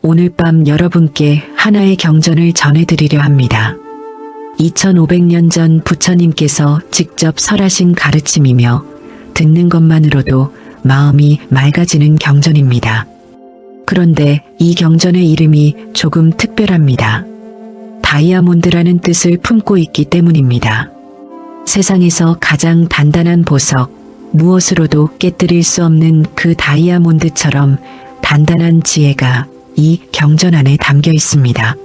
오늘 밤 여러분께 하나의 경전을 전해드리려 합니다. 2500년 전 부처님께서 직접 설하신 가르침이며 듣는 것만으로도 마음이 맑아지는 경전입니다. 그런데 이 경전의 이름이 조금 특별합니다. 다이아몬드라는 뜻을 품고 있기 때문입니다. 세상에서 가장 단단한 보석, 무엇으로도 깨뜨릴 수 없는 그 다이아몬드처럼 단단한 지혜가 이 경전 안에 담겨 있습니다.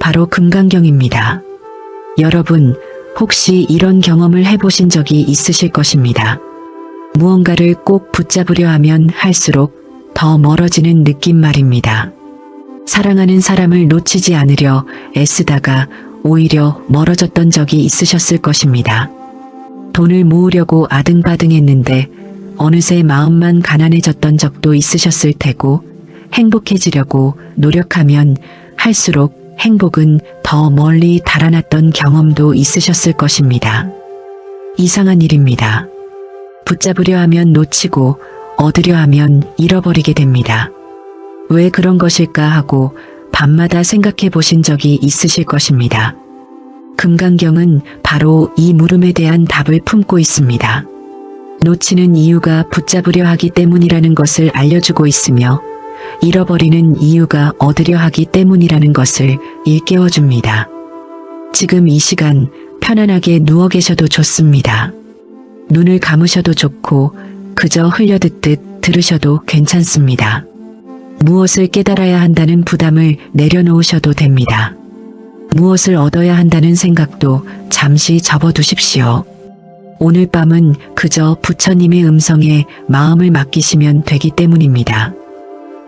바로 금강경입니다. 여러분, 혹시 이런 경험을 해보신 적이 있으실 것입니다. 무언가를 꼭 붙잡으려 하면 할수록 더 멀어지는 느낌 말입니다. 사랑하는 사람을 놓치지 않으려 애쓰다가 오히려 멀어졌던 적이 있으셨을 것입니다. 돈을 모으려고 아등바등했는데 어느새 마음만 가난해졌던 적도 있으셨을 테고, 행복해지려고 노력하면 할수록 행복은 더 멀리 달아났던 경험도 있으셨을 것입니다. 이상한 일입니다. 붙잡으려 하면 놓치고 얻으려 하면 잃어버리게 됩니다. 왜 그런 것일까 하고 밤마다 생각해 보신 적이 있으실 것입니다. 금강경은 바로 이 물음에 대한 답을 품고 있습니다. 놓치는 이유가 붙잡으려 하기 때문이라는 것을 알려주고 있으며, 잃어버리는 이유가 얻으려 하기 때문이라는 것을 일깨워줍니다. 지금 이 시간 편안하게 누워 계셔도 좋습니다. 눈을 감으셔도 좋고 그저 흘려듣듯 들으셔도 괜찮습니다. 무엇을 깨달아야 한다는 부담을 내려놓으셔도 됩니다. 무엇을 얻어야 한다는 생각도 잠시 접어두십시오. 오늘 밤은 그저 부처님의 음성에 마음을 맡기시면 되기 때문입니다.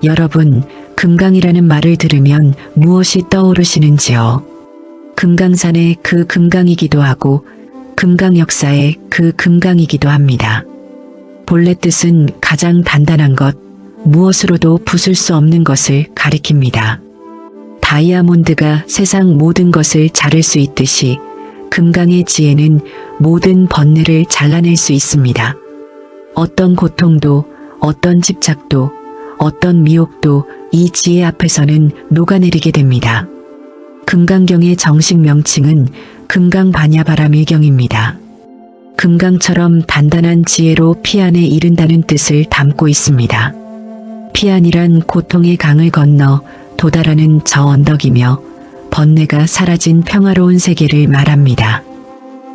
여러분, 금강이라는 말을 들으면 무엇이 떠오르시는지요? 금강산의 그 금강이기도 하고 금강 역사의 그 금강이기도 합니다. 본래 뜻은 가장 단단한 것, 무엇으로도 부술 수 없는 것을 가리킵니다. 다이아몬드가 세상 모든 것을 자를 수 있듯이 금강의 지혜는 모든 번뇌를 잘라낼 수 있습니다. 어떤 고통도, 어떤 집착도, 어떤 미혹도 이 지혜 앞에서는 녹아내리게 됩니다. 금강경의 정식 명칭은 금강반야바라밀경입니다. 금강처럼 단단한 지혜로 피안에 이른다는 뜻을 담고 있습니다. 피안이란 고통의 강을 건너 도달하는 저 언덕이며 번뇌가 사라진 평화로운 세계를 말합니다.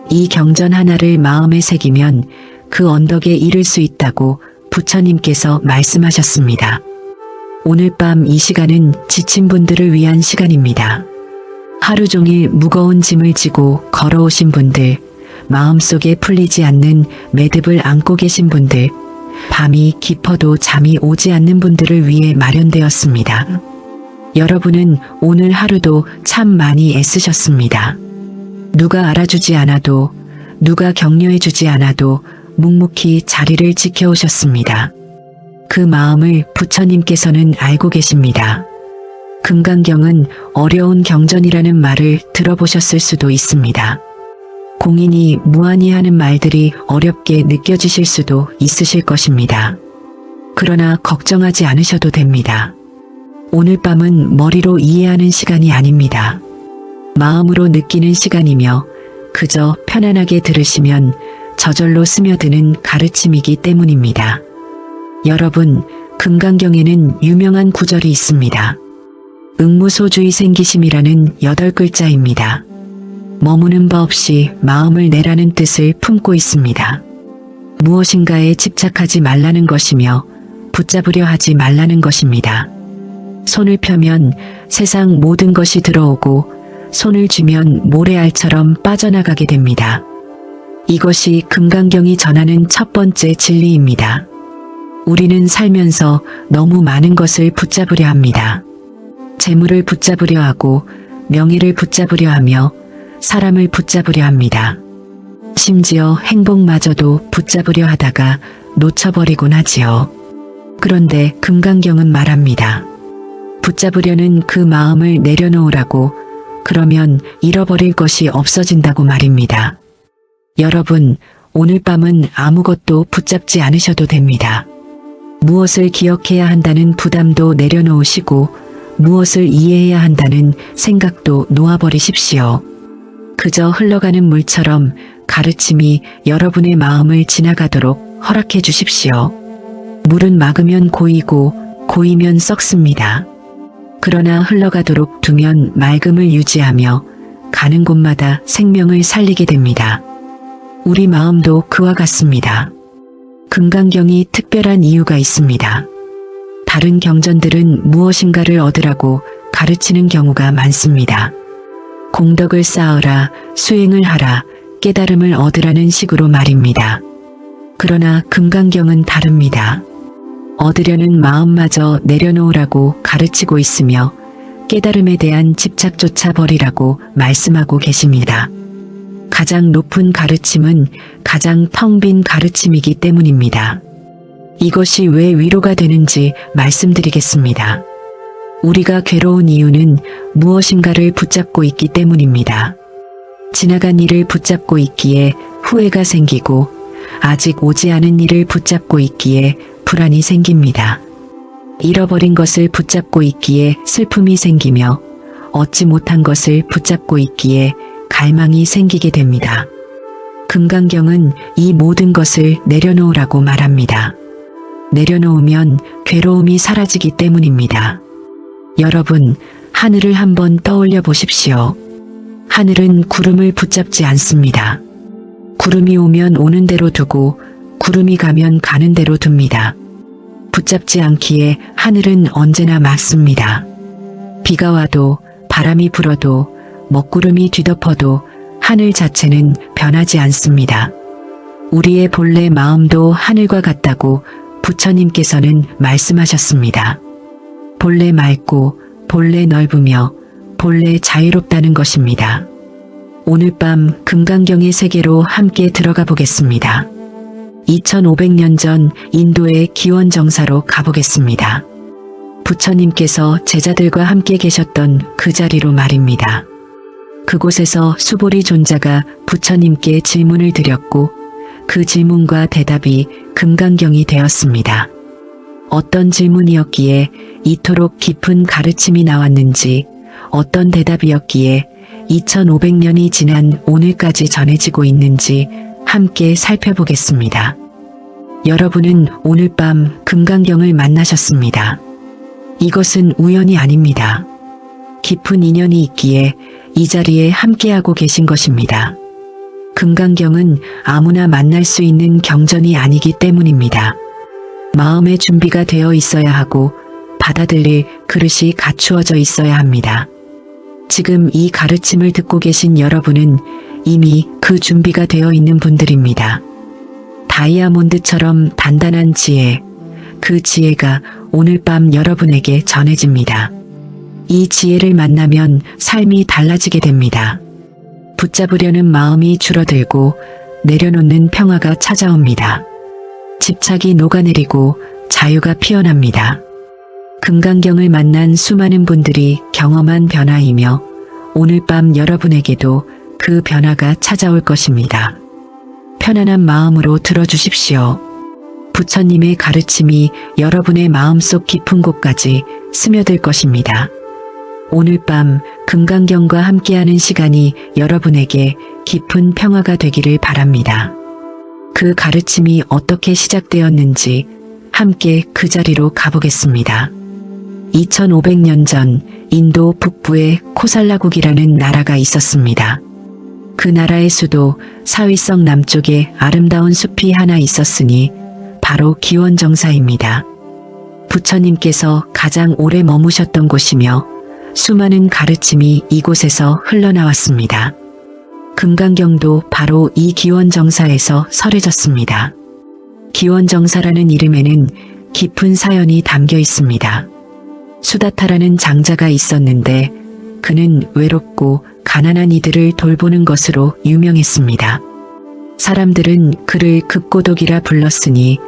이 경전 하나를 마음에 새기면 그 언덕에 이를 수 있다고 부처님께서 말씀하셨습니다. 오늘 밤 이 시간은 지친 분들을 위한 시간입니다. 하루 종일 무거운 짐을 지고 걸어오신 분들, 마음속에 풀리지 않는 매듭을 안고 계신 분들, 밤이 깊어도 잠이 오지 않는 분들을 위해 마련되었습니다. 여러분은 오늘 하루도 참 많이 애쓰셨습니다. 누가 알아주지 않아도, 누가 격려해주지 않아도 묵묵히 자리를 지켜오셨습니다. 그 마음을 부처님께서는 알고 계십니다. 금강경은 어려운 경전이라는 말을 들어보셨을 수도 있습니다. 공인이 무한히 하는 말들이 어렵게 느껴지실 수도 있으실 것입니다. 그러나 걱정하지 않으셔도 됩니다. 오늘 밤은 머리로 이해하는 시간이 아닙니다. 마음으로 느끼는 시간이며 그저 편안하게 들으시면 저절로 스며드는 가르침이기 때문입니다. 여러분, 금강경에는 유명한 구절이 있습니다. 응무소주의 생기심이라는 8글자입니다. 머무는 바 없이 마음을 내라는 뜻을 품고 있습니다. 무엇인가에 집착하지 말라는 것이며 붙잡으려 하지 말라는 것입니다. 손을 펴면 세상 모든 것이 들어오고 손을 쥐면 모래알처럼 빠져나가게 됩니다. 이것이 금강경이 전하는 첫 번째 진리입니다. 우리는 살면서 너무 많은 것을 붙잡으려 합니다. 재물을 붙잡으려 하고 명예를 붙잡으려 하며 사람을 붙잡으려 합니다. 심지어 행복마저도 붙잡으려 하다가 놓쳐버리곤 하지요. 그런데 금강경은 말합니다. 붙잡으려는 그 마음을 내려놓으라고, 그러면 잃어버릴 것이 없어진다고 말입니다. 여러분, 오늘 밤은 아무것도 붙잡지 않으셔도 됩니다. 무엇을 기억해야 한다는 부담도 내려놓으시고 무엇을 이해해야 한다는 생각도 놓아버리십시오. 그저 흘러가는 물처럼 가르침이 여러분의 마음을 지나가도록 허락해 주십시오. 물은 막으면 고이고 고이면 썩습니다. 그러나 흘러가도록 두면 맑음을 유지하며 가는 곳마다 생명을 살리게 됩니다. 우리 마음도 그와 같습니다. 금강경이 특별한 이유가 있습니다. 다른 경전들은 무엇인가를 얻으라고 가르치는 경우가 많습니다. 공덕을 쌓으라, 수행을 하라, 깨달음을 얻으라는 식으로 말입니다. 그러나 금강경은 다릅니다. 얻으려는 마음마저 내려놓으라고 가르치고 있으며 깨달음에 대한 집착조차 버리라고 말씀하고 계십니다. 가장 높은 가르침은 가장 텅 빈 가르침이기 때문입니다. 이것이 왜 위로가 되는지 말씀드리겠습니다. 우리가 괴로운 이유는 무엇인가를 붙잡고 있기 때문입니다. 지나간 일을 붙잡고 있기에 후회가 생기고 아직 오지 않은 일을 붙잡고 있기에 불안이 생깁니다. 잃어버린 것을 붙잡고 있기에 슬픔이 생기며 얻지 못한 것을 붙잡고 있기에 갈망이 생기게 됩니다. 금강경은 이 모든 것을 내려놓으라고 말합니다. 내려놓으면 괴로움이 사라지기 때문입니다. 여러분, 하늘을 한번 떠올려 보십시오. 하늘은 구름을 붙잡지 않습니다. 구름이 오면 오는 대로 두고 구름이 가면 가는 대로 둡니다. 붙잡지 않기에 하늘은 언제나 맑습니다. 비가 와도 바람이 불어도 먹구름이 뒤덮어도 하늘 자체는 변하지 않습니다. 우리의 본래 마음도 하늘과 같다고 부처님께서는 말씀하셨습니다. 본래 맑고 본래 넓으며 본래 자유롭다는 것입니다. 오늘 밤 금강경의 세계로 함께 들어가 보겠습니다. 2500년 전 인도의 기원정사로 가보겠습니다. 부처님께서 제자들과 함께 계셨던 그 자리로 말입니다. 그곳에서 수보리 존자가 부처님께 질문을 드렸고 그 질문과 대답이 금강경이 되었습니다. 어떤 질문이었기에 이토록 깊은 가르침이 나왔는지, 어떤 대답이었기에 2500년이 지난 오늘까지 전해지고 있는지 함께 살펴보겠습니다. 여러분은 오늘 밤 금강경을 만나셨습니다. 이것은 우연이 아닙니다. 깊은 인연이 있기에 이 자리에 함께하고 계신 것입니다. 금강경은 아무나 만날 수 있는 경전이 아니기 때문입니다. 마음의 준비가 되어 있어야 하고 받아들일 그릇이 갖추어져 있어야 합니다. 지금 이 가르침을 듣고 계신 여러분은 이미 그 준비가 되어 있는 분들입니다. 다이아몬드처럼 단단한 지혜, 그 지혜가 오늘 밤 여러분에게 전해집니다. 이 지혜를 만나면 삶이 달라지게 됩니다. 붙잡으려는 마음이 줄어들고 내려놓는 평화가 찾아옵니다. 집착이 녹아내리고 자유가 피어납니다. 금강경을 만난 수많은 분들이 경험한 변화이며 오늘 밤 여러분에게도 그 변화가 찾아올 것입니다. 편안한 마음으로 들어주십시오. 부처님의 가르침이 여러분의 마음속 깊은 곳까지 스며들 것입니다. 오늘 밤 금강경과 함께하는 시간이 여러분에게 깊은 평화가 되기를 바랍니다. 그 가르침이 어떻게 시작되었는지 함께 그 자리로 가보겠습니다. 2500년 전 인도 북부에 코살라국이라는 나라가 있었습니다. 그 나라의 수도 사위성 남쪽에 아름다운 숲이 하나 있었으니 바로 기원정사입니다. 부처님께서 가장 오래 머무셨던 곳이며 수많은 가르침이 이곳에서 흘러나왔습니다. 금강경도 바로 이 기원정사에서 설해졌습니다. 기원정사라는 이름에는 깊은 사연이 담겨 있습니다. 수다타라는 장자가 있었는데 그는 외롭고 가난한 이들을 돌보는 것으로 유명했습니다. 사람들은 그를 급고독이라 불렀으니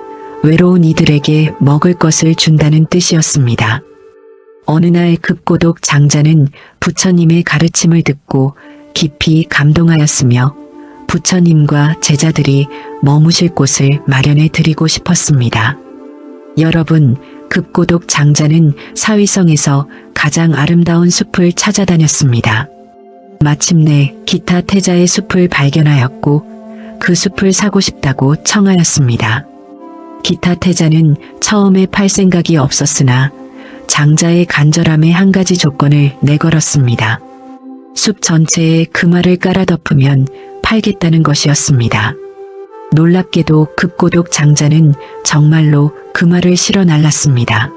외로운 이들에게 먹을 것을 준다는 뜻이었습니다. 어느 날 급고독 장자는 부처님의 가르침을 듣고 깊이 감동하였으며 부처님과 제자들이 머무실 곳을 마련해 드리고 싶었습니다. 여러분, 급고독 장자는 사위성에서 가장 아름다운 숲을 찾아다녔습니다. 마침내 기타 태자의 숲을 발견하였고 그 숲을 사고 싶다고 청하였습니다. 기타 태자는 처음에 팔 생각이 없었으나 장자의 간절함에 한 가지 조건을 내걸었습니다. 숲 전체에 금화를 깔아 덮으면 팔겠다는 것이었습니다. 놀랍게도 급고독 장자는 정말로 금화를 실어 날랐습니다.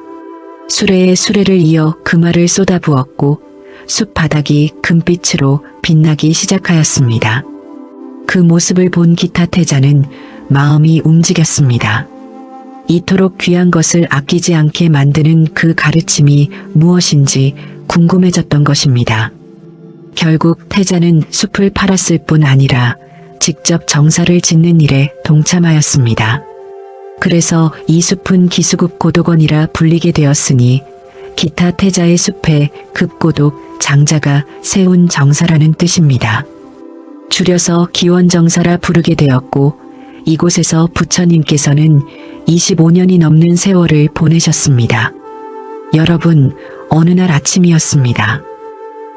수레에 수레를 이어 금화를 쏟아부었고 숲 바닥이 금빛으로 빛나기 시작하였습니다. 그 모습을 본 기타 태자는 마음이 움직였습니다. 이토록 귀한 것을 아끼지 않게 만드는 그 가르침이 무엇인지 궁금해졌던 것입니다. 결국 태자는 숲을 팔았을 뿐 아니라 직접 정사를 짓는 일에 동참하였습니다. 그래서 이 숲은 기수급 고독원이라 불리게 되었으니 기타 태자의 숲에 급고독 장자가 세운 정사라는 뜻입니다. 줄여서 기원정사라 부르게 되었고 이곳에서 부처님께서는 25년이 넘는 세월을 보내셨습니다. 여러분, 어느 날 아침이었습니다.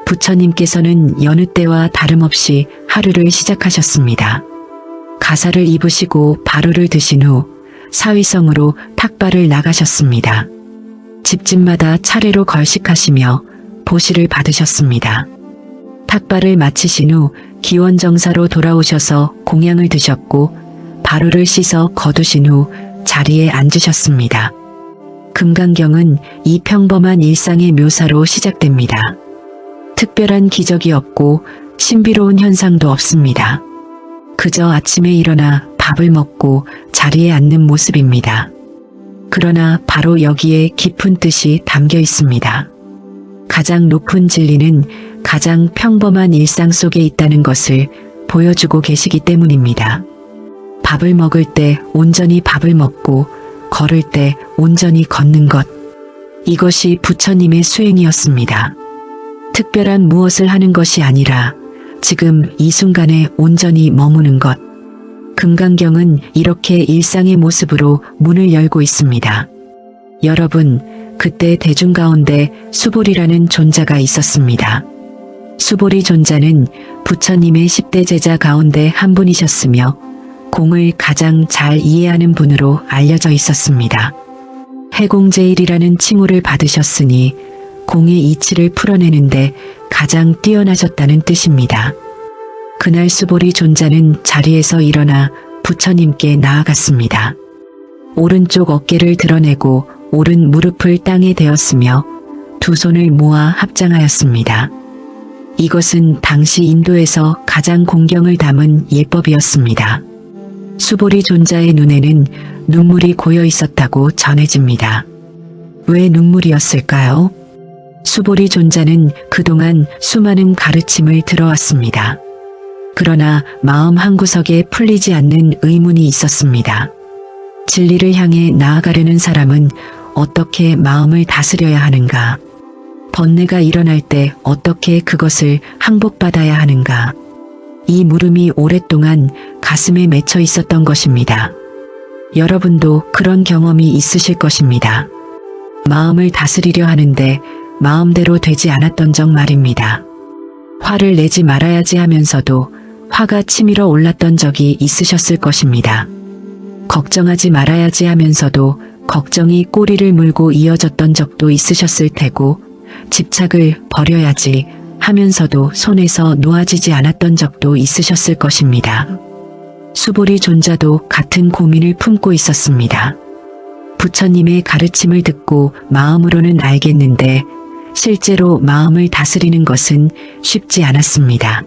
부처님께서는 여느 때와 다름없이 하루를 시작하셨습니다. 가사를 입으시고 바루를 드신 후 사위성으로 탁발을 나가셨습니다. 집집마다 차례로 걸식하시며 보시를 받으셨습니다. 탁발을 마치신 후 기원정사로 돌아오셔서 공양을 드셨고 바루를 씻어 거두신 후 자리에 앉으셨습니다. 금강경은 이 평범한 일상의 묘사로 시작됩니다. 특별한 기적이 없고 신비로운 현상도 없습니다. 그저 아침에 일어나 밥을 먹고 자리에 앉는 모습입니다. 그러나 바로 여기에 깊은 뜻이 담겨 있습니다. 가장 높은 진리는 가장 평범한 일상 속에 있다는 것을 보여주고 계시기 때문입니다. 밥을 먹을 때 온전히 밥을 먹고 걸을 때 온전히 걷는 것. 이것이 부처님의 수행이었습니다. 특별한 무엇을 하는 것이 아니라 지금 이 순간에 온전히 머무는 것. 금강경은 이렇게 일상의 모습으로 문을 열고 있습니다. 여러분, 그때 대중 가운데 수보리라는 존자가 있었습니다. 수보리 존자는 부처님의 10대 제자 가운데 한 분이셨으며 공을 가장 잘 이해하는 분으로 알려져 있었습니다. 해공제일이라는 칭호를 받으셨으니 공의 이치를 풀어내는데 가장 뛰어나셨다는 뜻입니다. 그날 수보리 존자는 자리에서 일어나 부처님께 나아갔습니다. 오른쪽 어깨를 드러내고 오른 무릎을 땅에 대었으며 두 손을 모아 합장하였습니다. 이것은 당시 인도에서 가장 공경을 담은 예법이었습니다. 수보리 존자의 눈에는 눈물이 고여 있었다고 전해집니다. 왜 눈물이었을까요? 수보리 존자는 그동안 수많은 가르침을 들어왔습니다. 그러나 마음 한구석에 풀리지 않는 의문이 있었습니다. 진리를 향해 나아가려는 사람은 어떻게 마음을 다스려야 하는가? 번뇌가 일어날 때 어떻게 그것을 항복받아야 하는가? 이 물음이 오랫동안 가슴에 맺혀 있었던 것입니다. 여러분도 그런 경험이 있으실 것입니다. 마음을 다스리려 하는데 마음대로 되지 않았던 적 말입니다. 화를 내지 말아야지 하면서도 화가 치밀어 올랐던 적이 있으셨을 것입니다. 걱정하지 말아야지 하면서도 걱정이 꼬리를 물고 이어졌던 적도 있으셨을 테고 집착을 버려야지 하면서도 손에서 놓아지지 않았던 적도 있으셨을 것입니다. 수보리 존자도 같은 고민을 품고 있었습니다. 부처님의 가르침을 듣고 마음으로는 알겠는데 실제로 마음을 다스리는 것은 쉽지 않았습니다.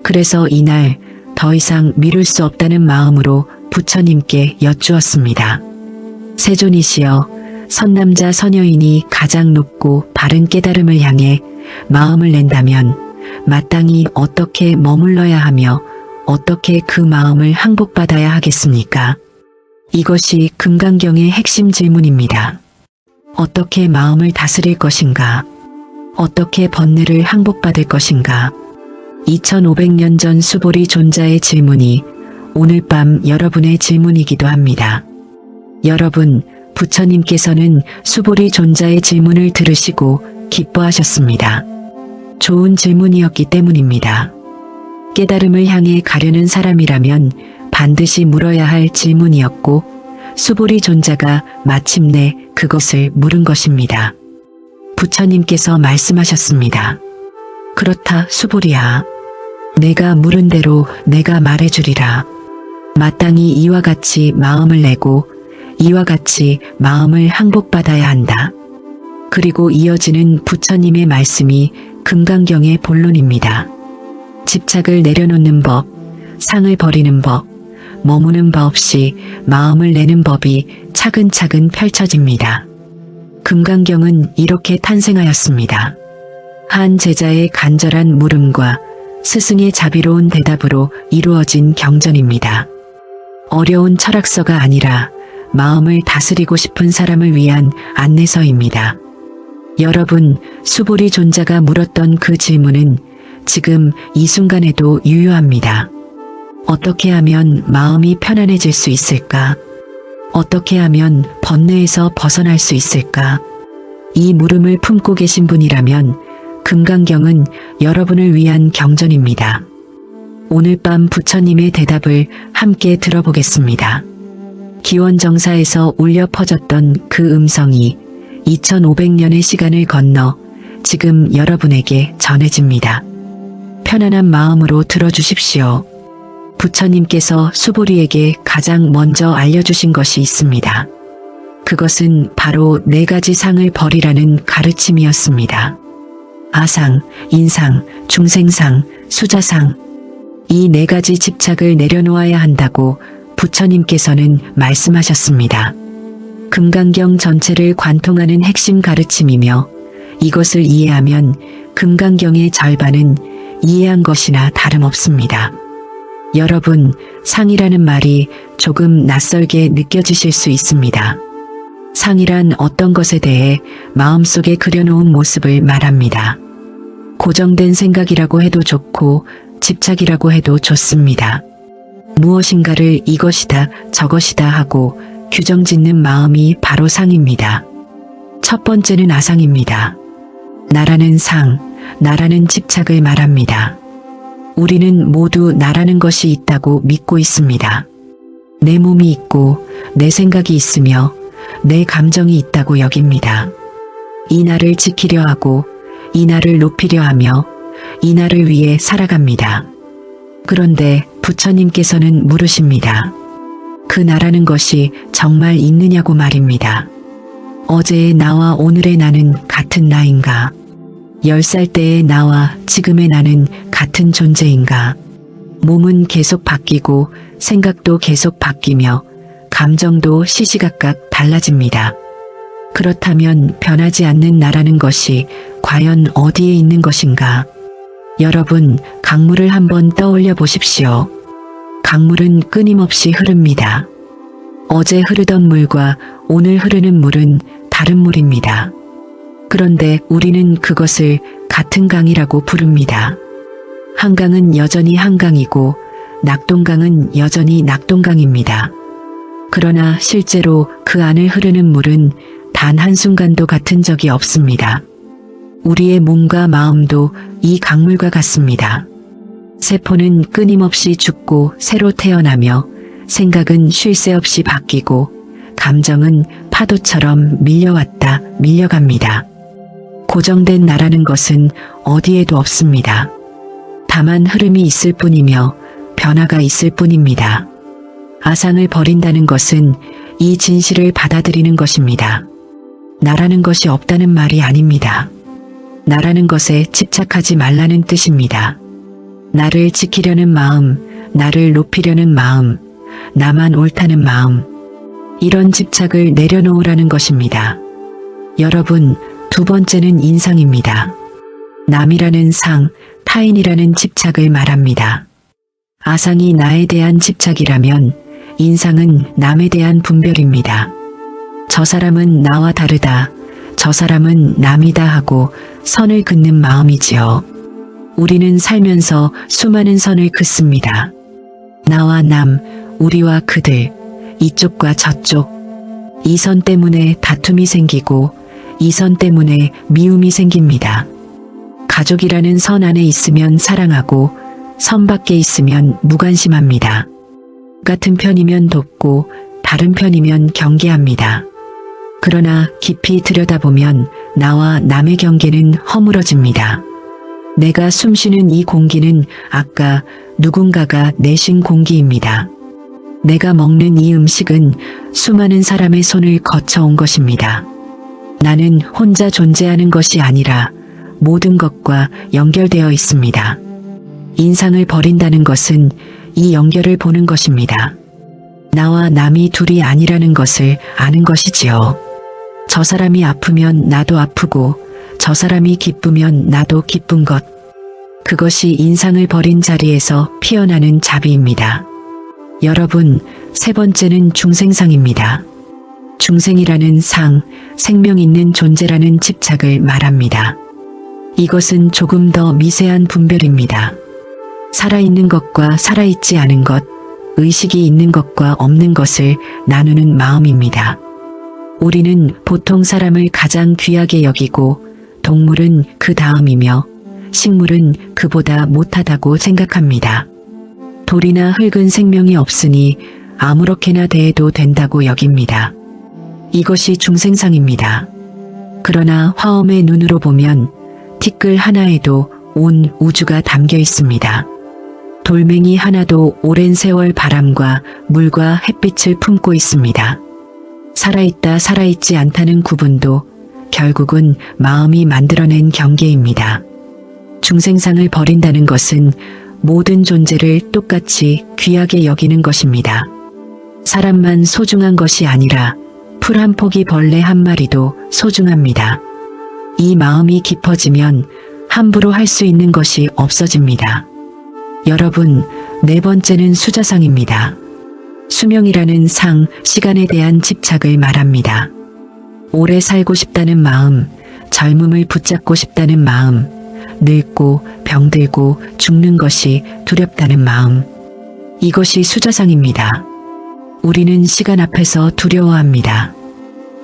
그래서 이날 더 이상 미룰 수 없다는 마음으로 부처님께 여쭈었습니다. 세존이시여, 선남자 선여인이 가장 높고 바른 깨달음을 향해 마음을 낸다면 마땅히 어떻게 머물러야 하며 어떻게 그 마음을 항복받아야 하겠습니까? 이것이 금강경의 핵심 질문입니다. 어떻게 마음을 다스릴 것인가? 어떻게 번뇌를 항복받을 것인가? 2500년 전 수보리 존자의 질문이 오늘 밤 여러분의 질문이기도 합니다. 여러분, 부처님께서는 수보리 존자의 질문을 들으시고 기뻐하셨습니다. 좋은 질문이었기 때문입니다. 깨달음을 향해 가려는 사람이라면 반드시 물어야 할 질문이었고 수보리 존자가 마침내 그것을 물은 것입니다. 부처님께서 말씀하셨습니다. 그렇다 수보리야. 내가 물은 대로 내가 말해주리라. 마땅히 이와 같이 마음을 내고 이와 같이 마음을 항복받아야 한다. 그리고 이어지는 부처님의 말씀이 금강경의 본론입니다. 집착을 내려놓는 법, 상을 버리는 법, 머무는 바 없이 마음을 내는 법이 차근차근 펼쳐집니다. 금강경은 이렇게 탄생하였습니다. 한 제자의 간절한 물음과 스승의 자비로운 대답으로 이루어진 경전입니다. 어려운 철학서가 아니라 마음을 다스리고 싶은 사람을 위한 안내서입니다. 여러분, 수보리 존자가 물었던 그 질문은 지금 이 순간에도 유효합니다. 어떻게 하면 마음이 편안해질 수 있을까? 어떻게 하면 번뇌에서 벗어날 수 있을까? 이 물음을 품고 계신 분이라면 금강경은 여러분을 위한 경전입니다. 오늘 밤 부처님의 대답을 함께 들어보겠습니다. 기원정사에서 울려 퍼졌던 그 음성이 2500년의 시간을 건너 지금 여러분에게 전해집니다. 편안한 마음으로 들어주십시오. 부처님께서 수보리에게 가장 먼저 알려주신 것이 있습니다. 그것은 바로 4가지 상을 버리라는 가르침이었습니다. 아상, 인상, 중생상, 수자상. 이 4가지 집착을 내려놓아야 한다고 부처님께서는 말씀하셨습니다. 금강경 전체를 관통하는 핵심 가르침이며 이것을 이해하면 금강경의 절반은 이해한 것이나 다름없습니다. 여러분, 상이라는 말이 조금 낯설게 느껴지실 수 있습니다. 상이란 어떤 것에 대해 마음속에 그려놓은 모습을 말합니다. 고정된 생각이라고 해도 좋고 집착이라고 해도 좋습니다. 무엇인가를 이것이다 저것이다 하고 규정짓는 마음이 바로 상입니다. 첫 번째는 아상입니다. 나라는 상, 나라는 집착을 말합니다. 우리는 모두 나라는 것이 있다고 믿고 있습니다. 내 몸이 있고 내 생각이 있으며 내 감정이 있다고 여깁니다. 이 나를 지키려 하고 이 나를 높이려 하며 이 나를 위해 살아갑니다. 그런데 부처님께서는 물으십니다. 그 나라는 것이 정말 있느냐고 말입니다. 어제의 나와 오늘의 나는 같은 나인가? 10살 때의 나와 지금의 나는 같은 존재인가? 몸은 계속 바뀌고 생각도 계속 바뀌며 감정도 시시각각 달라집니다. 그렇다면 변하지 않는 나라는 것이 과연 어디에 있는 것인가? 여러분, 강물을 한번 떠올려 보십시오. 강물은 끊임없이 흐릅니다. 어제 흐르던 물과 오늘 흐르는 물은 다른 물입니다. 그런데 우리는 그것을 같은 강이라고 부릅니다. 한강은 여전히 한강이고 낙동강은 여전히 낙동강입니다. 그러나 실제로 그 안을 흐르는 물은 단 한순간도 같은 적이 없습니다. 우리의 몸과 마음도 이 강물과 같습니다. 세포는 끊임없이 죽고 새로 태어나며 생각은 쉴 새 없이 바뀌고 감정은 파도처럼 밀려왔다 밀려갑니다. 고정된 나라는 것은 어디에도 없습니다. 다만 흐름이 있을 뿐이며 변화가 있을 뿐입니다. 아상을 버린다는 것은 이 진실을 받아들이는 것입니다. 나라는 것이 없다는 말이 아닙니다. 나라는 것에 집착하지 말라는 뜻입니다. 나를 지키려는 마음, 나를 높이려는 마음, 나만 옳다는 마음, 이런 집착을 내려놓으라는 것입니다. 여러분, 두 번째는 인상입니다. 남이라는 상, 타인이라는 집착을 말합니다. 아상이 나에 대한 집착이라면 인상은 남에 대한 분별입니다. 저 사람은 나와 다르다, 저 사람은 남이다 하고 선을 긋는 마음이지요. 우리는 살면서 수많은 선을 긋습니다. 나와 남, 우리와 그들, 이쪽과 저쪽. 이 선 때문에 다툼이 생기고 이 선 때문에 미움이 생깁니다. 가족이라는 선 안에 있으면 사랑하고 선 밖에 있으면 무관심합니다. 같은 편이면 돕고 다른 편이면 경계합니다. 그러나 깊이 들여다보면 나와 남의 경계는 허물어집니다. 내가 숨쉬는 이 공기는 아까 누군가가 내신 공기입니다. 내가 먹는 이 음식은 수많은 사람의 손을 거쳐온 것입니다. 나는 혼자 존재하는 것이 아니라 모든 것과 연결되어 있습니다. 인상을 버린다는 것은 이 연결을 보는 것입니다. 나와 남이 둘이 아니라는 것을 아는 것이지요. 저 사람이 아프면 나도 아프고 저 사람이 기쁘면 나도 기쁜 것. 그것이 인상을 버린 자리에서 피어나는 자비입니다. 여러분, 세 번째는 중생상입니다. 중생이라는 상, 생명 있는 존재라는 집착을 말합니다. 이것은 조금 더 미세한 분별입니다. 살아있는 것과 살아있지 않은 것, 의식이 있는 것과 없는 것을 나누는 마음입니다. 우리는 보통 사람을 가장 귀하게 여기고 동물은 그 다음이며 식물은 그보다 못하다고 생각합니다. 돌이나 흙은 생명이 없으니 아무렇게나 대해도 된다고 여깁니다. 이것이 중생상입니다. 그러나 화엄의 눈으로 보면 티끌 하나에도 온 우주가 담겨 있습니다. 돌멩이 하나도 오랜 세월 바람과 물과 햇빛을 품고 있습니다. 살아있다 살아있지 않다는 구분도 결국은 마음이 만들어낸 경계입니다. 중생상을 버린다는 것은 모든 존재를 똑같이 귀하게 여기는 것입니다. 사람만 소중한 것이 아니라 풀 한 포기 벌레 한 마리도 소중합니다. 이 마음이 깊어지면 함부로 할 수 있는 것이 없어집니다. 여러분, 네 번째는 수자상입니다. 수명이라는 상, 시간에 대한 집착을 말합니다. 오래 살고 싶다는 마음, 젊음을 붙잡고 싶다는 마음, 늙고 병들고 죽는 것이 두렵다는 마음. 이것이 수자상입니다. 우리는 시간 앞에서 두려워합니다.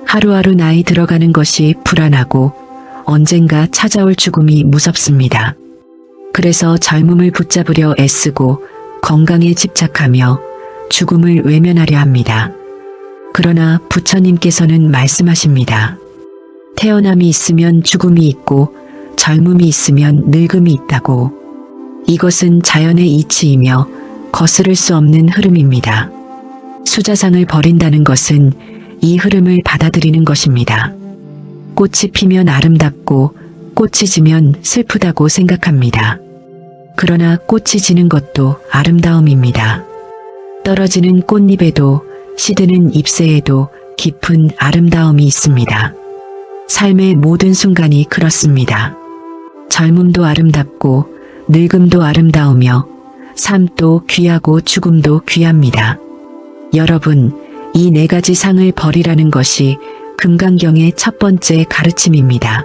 하루하루 나이 들어가는 것이 불안하고 언젠가 찾아올 죽음이 무섭습니다. 그래서 젊음을 붙잡으려 애쓰고 건강에 집착하며 죽음을 외면하려 합니다. 그러나 부처님께서는 말씀하십니다. 태어남이 있으면 죽음이 있고 젊음이 있으면 늙음이 있다고. 이것은 자연의 이치이며 거스를 수 없는 흐름입니다. 수자상을 버린다는 것은 이 흐름을 받아들이는 것입니다. 꽃이 피면 아름답고 꽃이 지면 슬프다고 생각합니다. 그러나 꽃이 지는 것도 아름다움입니다. 떨어지는 꽃잎에도 시드는 잎새에도 깊은 아름다움이 있습니다. 삶의 모든 순간이 그렇습니다. 젊음도 아름답고 늙음도 아름다우며 삶도 귀하고 죽음도 귀합니다. 여러분, 이 네 가지 상을 버리라는 것이 금강경의 첫 번째 가르침입니다.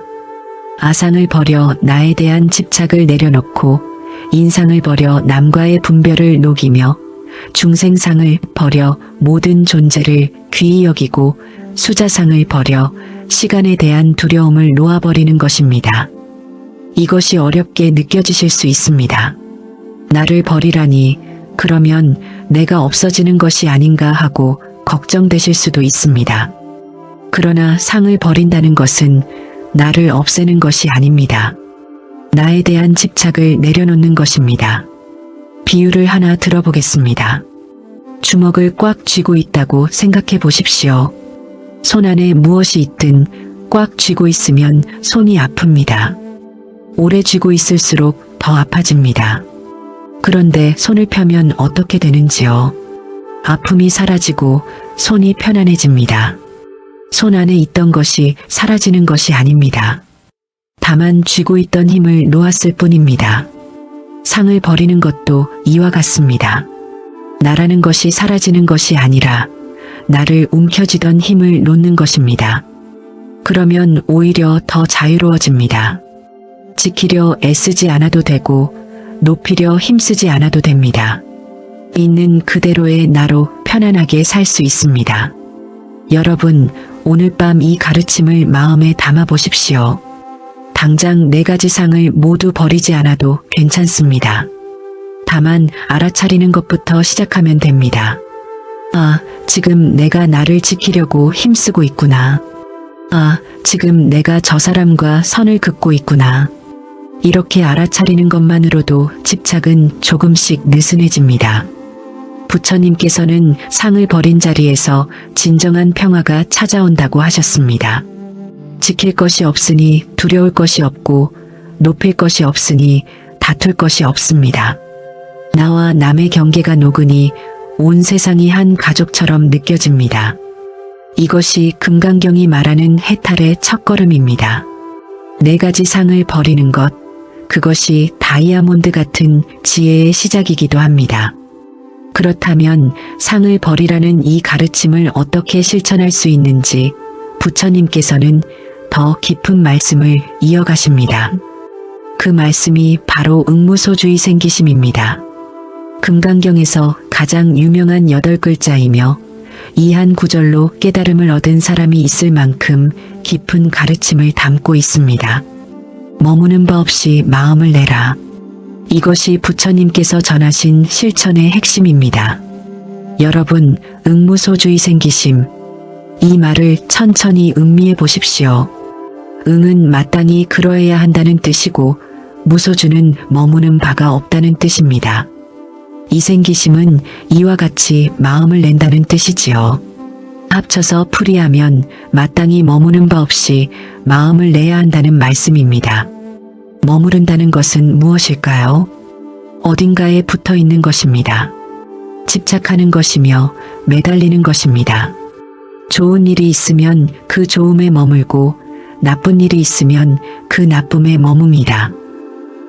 아상을 버려 나에 대한 집착을 내려놓고 인상을 버려 남과의 분별을 녹이며 중생상을 버려 모든 존재를 귀히 여기고 수자상을 버려 시간에 대한 두려움을 놓아버리는 것입니다. 이것이 어렵게 느껴지실 수 있습니다. 나를 버리라니 그러면 내가 없어지는 것이 아닌가 하고 걱정되실 수도 있습니다. 그러나 상을 버린다는 것은 나를 없애는 것이 아닙니다. 나에 대한 집착을 내려놓는 것입니다. 비유를 하나 들어보겠습니다. 주먹을 꽉 쥐고 있다고 생각해 보십시오. 손 안에 무엇이 있든 꽉 쥐고 있으면 손이 아픕니다. 오래 쥐고 있을수록 더 아파집니다. 그런데 손을 펴면 어떻게 되는지요? 아픔이 사라지고 손이 편안해집니다. 손 안에 있던 것이 사라지는 것이 아닙니다. 다만 쥐고 있던 힘을 놓았을 뿐입니다. 상을 버리는 것도 이와 같습니다. 나라는 것이 사라지는 것이 아니라 나를 움켜쥐던 힘을 놓는 것입니다. 그러면 오히려 더 자유로워집니다. 지키려 애쓰지 않아도 되고 높이려 힘쓰지 않아도 됩니다. 있는 그대로의 나로 편안하게 살 수 있습니다. 여러분, 오늘 밤 이 가르침을 마음에 담아 보십시오. 당장 4가지 상을 모두 버리지 않아도 괜찮습니다. 다만 알아차리는 것부터 시작하면 됩니다. 아, 지금 내가 나를 지키려고 힘쓰고 있구나. 아, 지금 내가 저 사람과 선을 긋고 있구나. 이렇게 알아차리는 것만으로도 집착은 조금씩 느슨해집니다. 부처님께서는 상을 버린 자리에서 진정한 평화가 찾아온다고 하셨습니다. 지킬 것이 없으니 두려울 것이 없고 높일 것이 없으니 다툴 것이 없습니다. 나와 남의 경계가 녹으니 온 세상이 한 가족처럼 느껴집니다. 이것이 금강경이 말하는 해탈의 첫걸음입니다. 4가지 상을 버리는 것, 그것이 다이아몬드 같은 지혜의 시작이기도 합니다. 그렇다면 상을 버리라는 이 가르침을 어떻게 실천할 수 있는지 부처님께서는 더 깊은 말씀을 이어가십니다. 그 말씀이 바로 응무소주의 생기심입니다. 금강경에서 가장 유명한 8글자이며 이 한 구절로 깨달음을 얻은 사람이 있을 만큼 깊은 가르침을 담고 있습니다. 머무는 바 없이 마음을 내라. 이것이 부처님께서 전하신 실천의 핵심입니다. 여러분, 응무소주의 생기심. 이 말을 천천히 음미해 보십시오. 응은 마땅히 그러해야 한다는 뜻이고 무소주는 머무는 바가 없다는 뜻입니다. 이 생기심은 이와 같이 마음을 낸다는 뜻이지요. 합쳐서 풀이하면 마땅히 머무는 바 없이 마음을 내야 한다는 말씀입니다. 머무른다는 것은 무엇일까요? 어딘가에 붙어 있는 것입니다. 집착하는 것이며 매달리는 것입니다. 좋은 일이 있으면 그 좋음에 머물고 나쁜 일이 있으면 그 나쁨에 머뭅니다.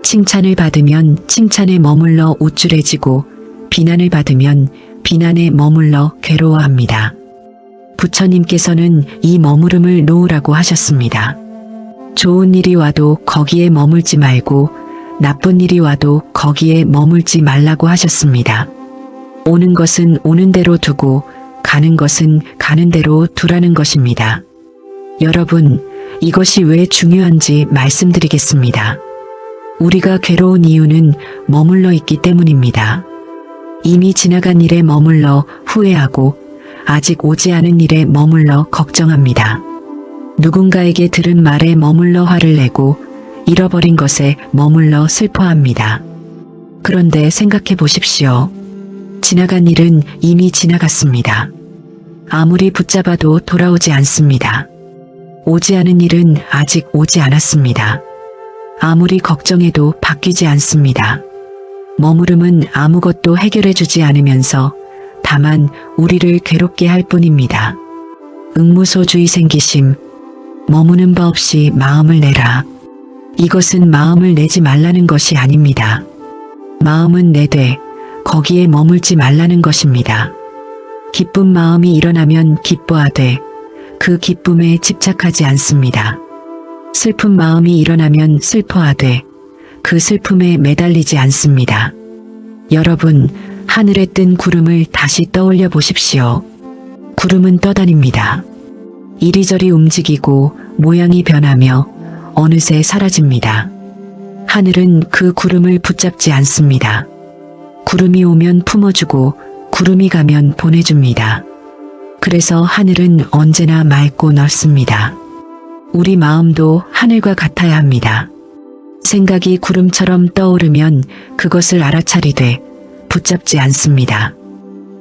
칭찬을 받으면 칭찬에 머물러 우쭐해지고 비난을 받으면 비난에 머물러 괴로워합니다. 부처님께서는 이 머무름을 놓으라고 하셨습니다. 좋은 일이 와도 거기에 머물지 말고 나쁜 일이 와도 거기에 머물지 말라고 하셨습니다. 오는 것은 오는 대로 두고 가는 것은 가는 대로 두라는 것입니다. 여러분, 이것이 왜 중요한지 말씀드리겠습니다. 우리가 괴로운 이유는 머물러 있기 때문입니다. 이미 지나간 일에 머물러 후회하고 아직 오지 않은 일에 머물러 걱정합니다. 누군가에게 들은 말에 머물러 화를 내고 잃어버린 것에 머물러 슬퍼합니다. 그런데 생각해 보십시오. 지나간 일은 이미 지나갔습니다. 아무리 붙잡아도 돌아오지 않습니다. 오지 않은 일은 아직 오지 않았습니다. 아무리 걱정해도 바뀌지 않습니다. 머무름은 아무것도 해결해주지 않으면서 다만 우리를 괴롭게 할 뿐입니다. 응무소주의 생기심, 머무는 바 없이 마음을 내라. 이것은 마음을 내지 말라는 것이 아닙니다. 마음은 내되 거기에 머물지 말라는 것입니다. 기쁜 마음이 일어나면 기뻐하되 그 기쁨에 집착하지 않습니다. 슬픈 마음이 일어나면 슬퍼하되 그 슬픔에 매달리지 않습니다. 여러분, 하늘에 뜬 구름을 다시 떠올려 보십시오. 구름은 떠다닙니다. 이리저리 움직이고 모양이 변하며 어느새 사라집니다. 하늘은 그 구름을 붙잡지 않습니다. 구름이 오면 품어주고 구름이 가면 보내줍니다. 그래서 하늘은 언제나 맑고 넓습니다. 우리 마음도 하늘과 같아야 합니다. 생각이 구름처럼 떠오르면 그것을 알아차리되 붙잡지 않습니다.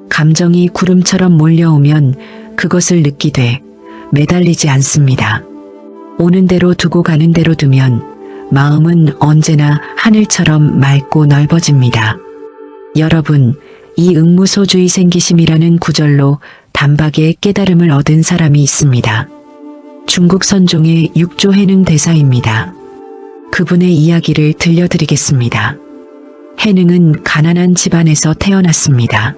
감정이 구름처럼 몰려오면 그것을 느끼되 매달리지 않습니다. 오는 대로 두고 가는 대로 두면 마음은 언제나 하늘처럼 맑고 넓어집니다. 여러분, 이 응무소주의 생기심이라는 구절로 단박에 깨달음을 얻은 사람이 있습니다. 중국 선종의 육조해능 대사입니다. 그분의 이야기를 들려드리겠습니다. 해능은 가난한 집안에서 태어났습니다.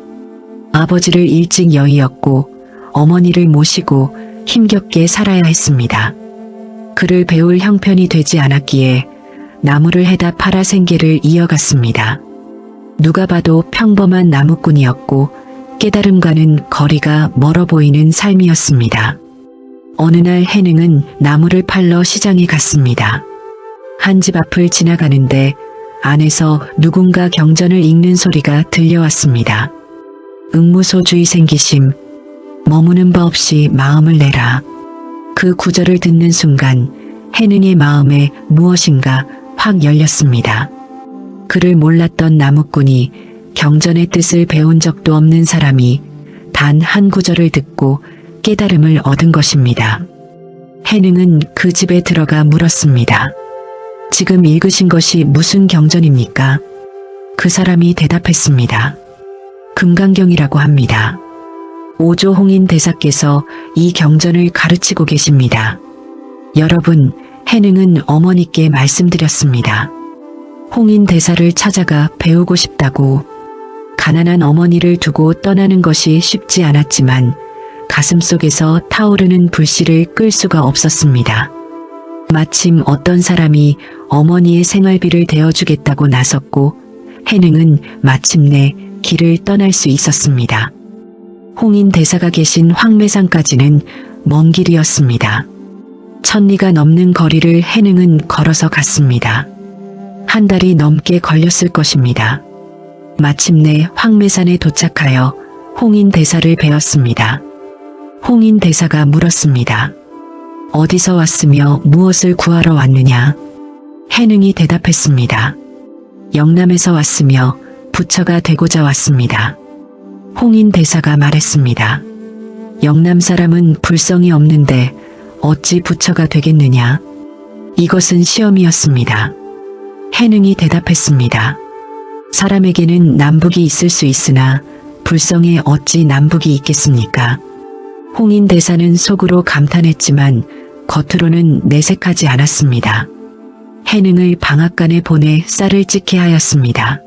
아버지를 일찍 여의었고 어머니를 모시고 힘겹게 살아야 했습니다. 그를 배울 형편이 되지 않았기에 나무를 해다 팔아 생계를 이어갔습니다. 누가 봐도 평범한 나무꾼이었고 깨달음과는 거리가 멀어 보이는 삶이었습니다. 어느 날 해능은 나무를 팔러 시장에 갔습니다. 한 집 앞을 지나가는데 안에서 누군가 경전을 읽는 소리가 들려왔습니다. 응무소주의 생기심, 머무는 바 없이 마음을 내라. 그 구절을 듣는 순간 해능의 마음에 무엇인가 확 열렸습니다. 그를 몰랐던 나무꾼이 경전의 뜻을 배운 적도 없는 사람이 단 한 구절을 듣고 깨달음을 얻은 것입니다. 해능은 그 집에 들어가 물었습니다. 지금 읽으신 것이 무슨 경전입니까? 그 사람이 대답했습니다. 금강경이라고 합니다. 오조 홍인 대사께서 이 경전을 가르치고 계십니다. 여러분, 해능은 어머니께 말씀드렸습니다. 홍인 대사를 찾아가 배우고 싶다고. 가난한 어머니를 두고 떠나는 것이 쉽지 않았지만 가슴속에서 타오르는 불씨를 끌 수가 없었습니다. 마침 어떤 사람이 어머니의 생활비를 대어주겠다고 나섰고 해능은 마침내 길을 떠날 수 있었습니다. 홍인 대사가 계신 황매산까지는 먼 길이었습니다. 1000리가 넘는 거리를 해능은 걸어서 갔습니다. 한 달이 넘게 걸렸을 것입니다. 마침내 황매산에 도착하여 홍인 대사를 뵈었습니다. 홍인 대사가 물었습니다. 어디서 왔으며 무엇을 구하러 왔느냐? 해능이 대답했습니다. 영남에서 왔으며 부처가 되고자 왔습니다. 홍인 대사가 말했습니다. 영남 사람은 불성이 없는데 어찌 부처가 되겠느냐? 이것은 시험이었습니다. 해능이 대답했습니다. 사람에게는 남북이 있을 수 있으나 불성에 어찌 남북이 있겠습니까? 홍인 대사는 속으로 감탄했지만 겉으로는 내색하지 않았습니다. 해능을 방앗간에 보내 쌀을 찢게 하였습니다.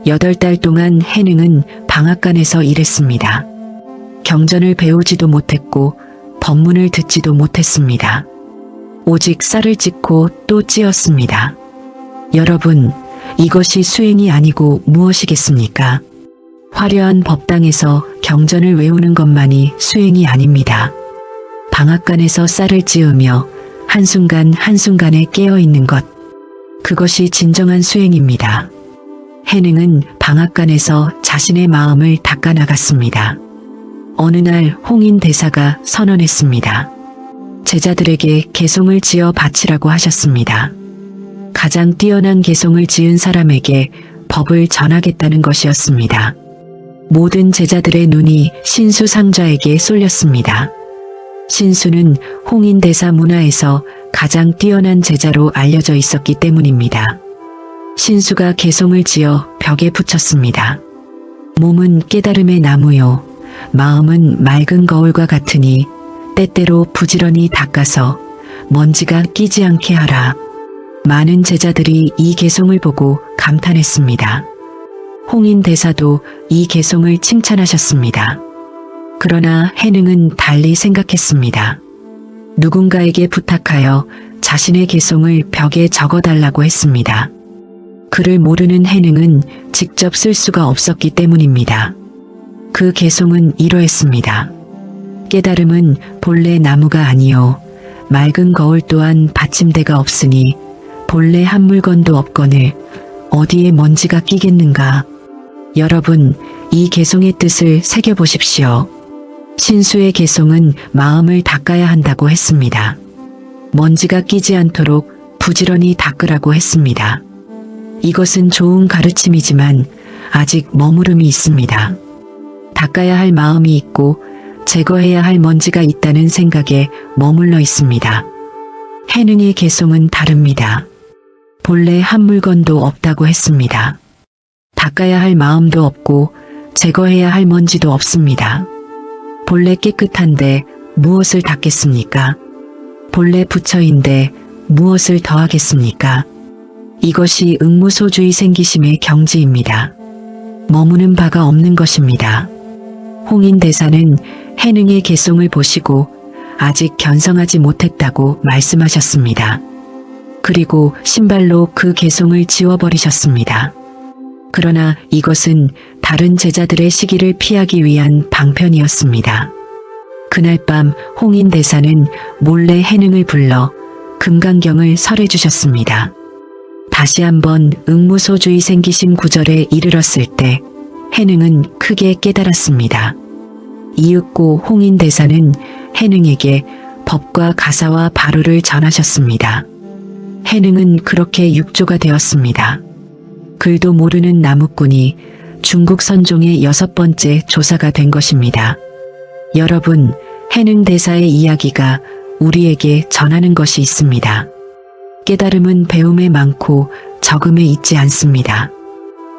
8달 동안 해능은 방앗간에서 일했습니다. 경전을 배우지도 못했고 법문을 듣지도 못했습니다. 오직 쌀을 찢고 또 찧었습니다. 여러분, 이것이 수행이 아니고 무엇이겠습니까? 화려한 법당에서 경전을 외우는 것만이 수행이 아닙니다. 방앗간에서 쌀을 찌으며 한순간 한순간에 깨어있는 것, 그것이 진정한 수행입니다. 해능은 방앗간에서 자신의 마음을 닦아나갔습니다. 어느 날 홍인 대사가 선언했습니다. 제자들에게 개송을 지어 바치라고 하셨습니다. 가장 뛰어난 개송을 지은 사람에게 법을 전하겠다는 것이었습니다. 모든 제자들의 눈이 신수 상좌에게 쏠렸습니다. 신수는 홍인 대사 문화에서 가장 뛰어난 제자로 알려져 있었기 때문입니다. 신수가 개송을 지어 벽에 붙였습니다. 몸은 깨달음의 나무요, 마음은 맑은 거울과 같으니 때때로 부지런히 닦아서 먼지가 끼지 않게 하라. 많은 제자들이 이 개송을 보고 감탄했습니다. 홍인 대사도 이 개송을 칭찬하셨습니다. 그러나 해능은 달리 생각했습니다. 누군가에게 부탁하여 자신의 개송을 벽에 적어달라고 했습니다. 글을 모르는 해능은 직접 쓸 수가 없었기 때문입니다. 그 개송은 이러했습니다. 깨달음은 본래 나무가 아니요 맑은 거울 또한 받침대가 없으니 본래 한 물건도 없거늘 어디에 먼지가 끼겠는가. 여러분, 이 개송의 뜻을 새겨보십시오. 신수의 개송은 마음을 닦아야 한다고 했습니다. 먼지가 끼지 않도록 부지런히 닦으라고 했습니다. 이것은 좋은 가르침이지만 아직 머무름이 있습니다. 닦아야 할 마음이 있고 제거해야 할 먼지가 있다는 생각에 머물러 있습니다. 해능의 개송은 다릅니다. 본래 한 물건도 없다고 했습니다. 닦아야 할 마음도 없고 제거해야 할 먼지도 없습니다. 본래 깨끗한데 무엇을 닦겠습니까? 본래 부처인데 무엇을 더하겠습니까? 이것이 응무소주의 생기심의 경지입니다. 머무는 바가 없는 것입니다. 홍인 대사는 해능의 개송을 보시고 아직 견성하지 못했다고 말씀하셨습니다. 그리고 신발로 그 개송을 지워버리셨습니다. 그러나 이것은 다른 제자들의 시기를 피하기 위한 방편이었습니다. 그날 밤 홍인대사는 몰래 해능을 불러 금강경을 설해 주셨습니다. 다시 한번 응무소주의 생기심 구절에 이르렀을 때 해능은 크게 깨달았습니다. 이윽고 홍인대사는 해능에게 법과 가사와 바루를 전하셨습니다. 해능은 그렇게 육조가 되었습니다. 글도 모르는 나무꾼이 중국 선종의 6번째 조사가 된 것입니다. 여러분, 해능 대사의 이야기가 우리에게 전하는 것이 있습니다. 깨달음은 배움에 많고 적음에 있지 않습니다.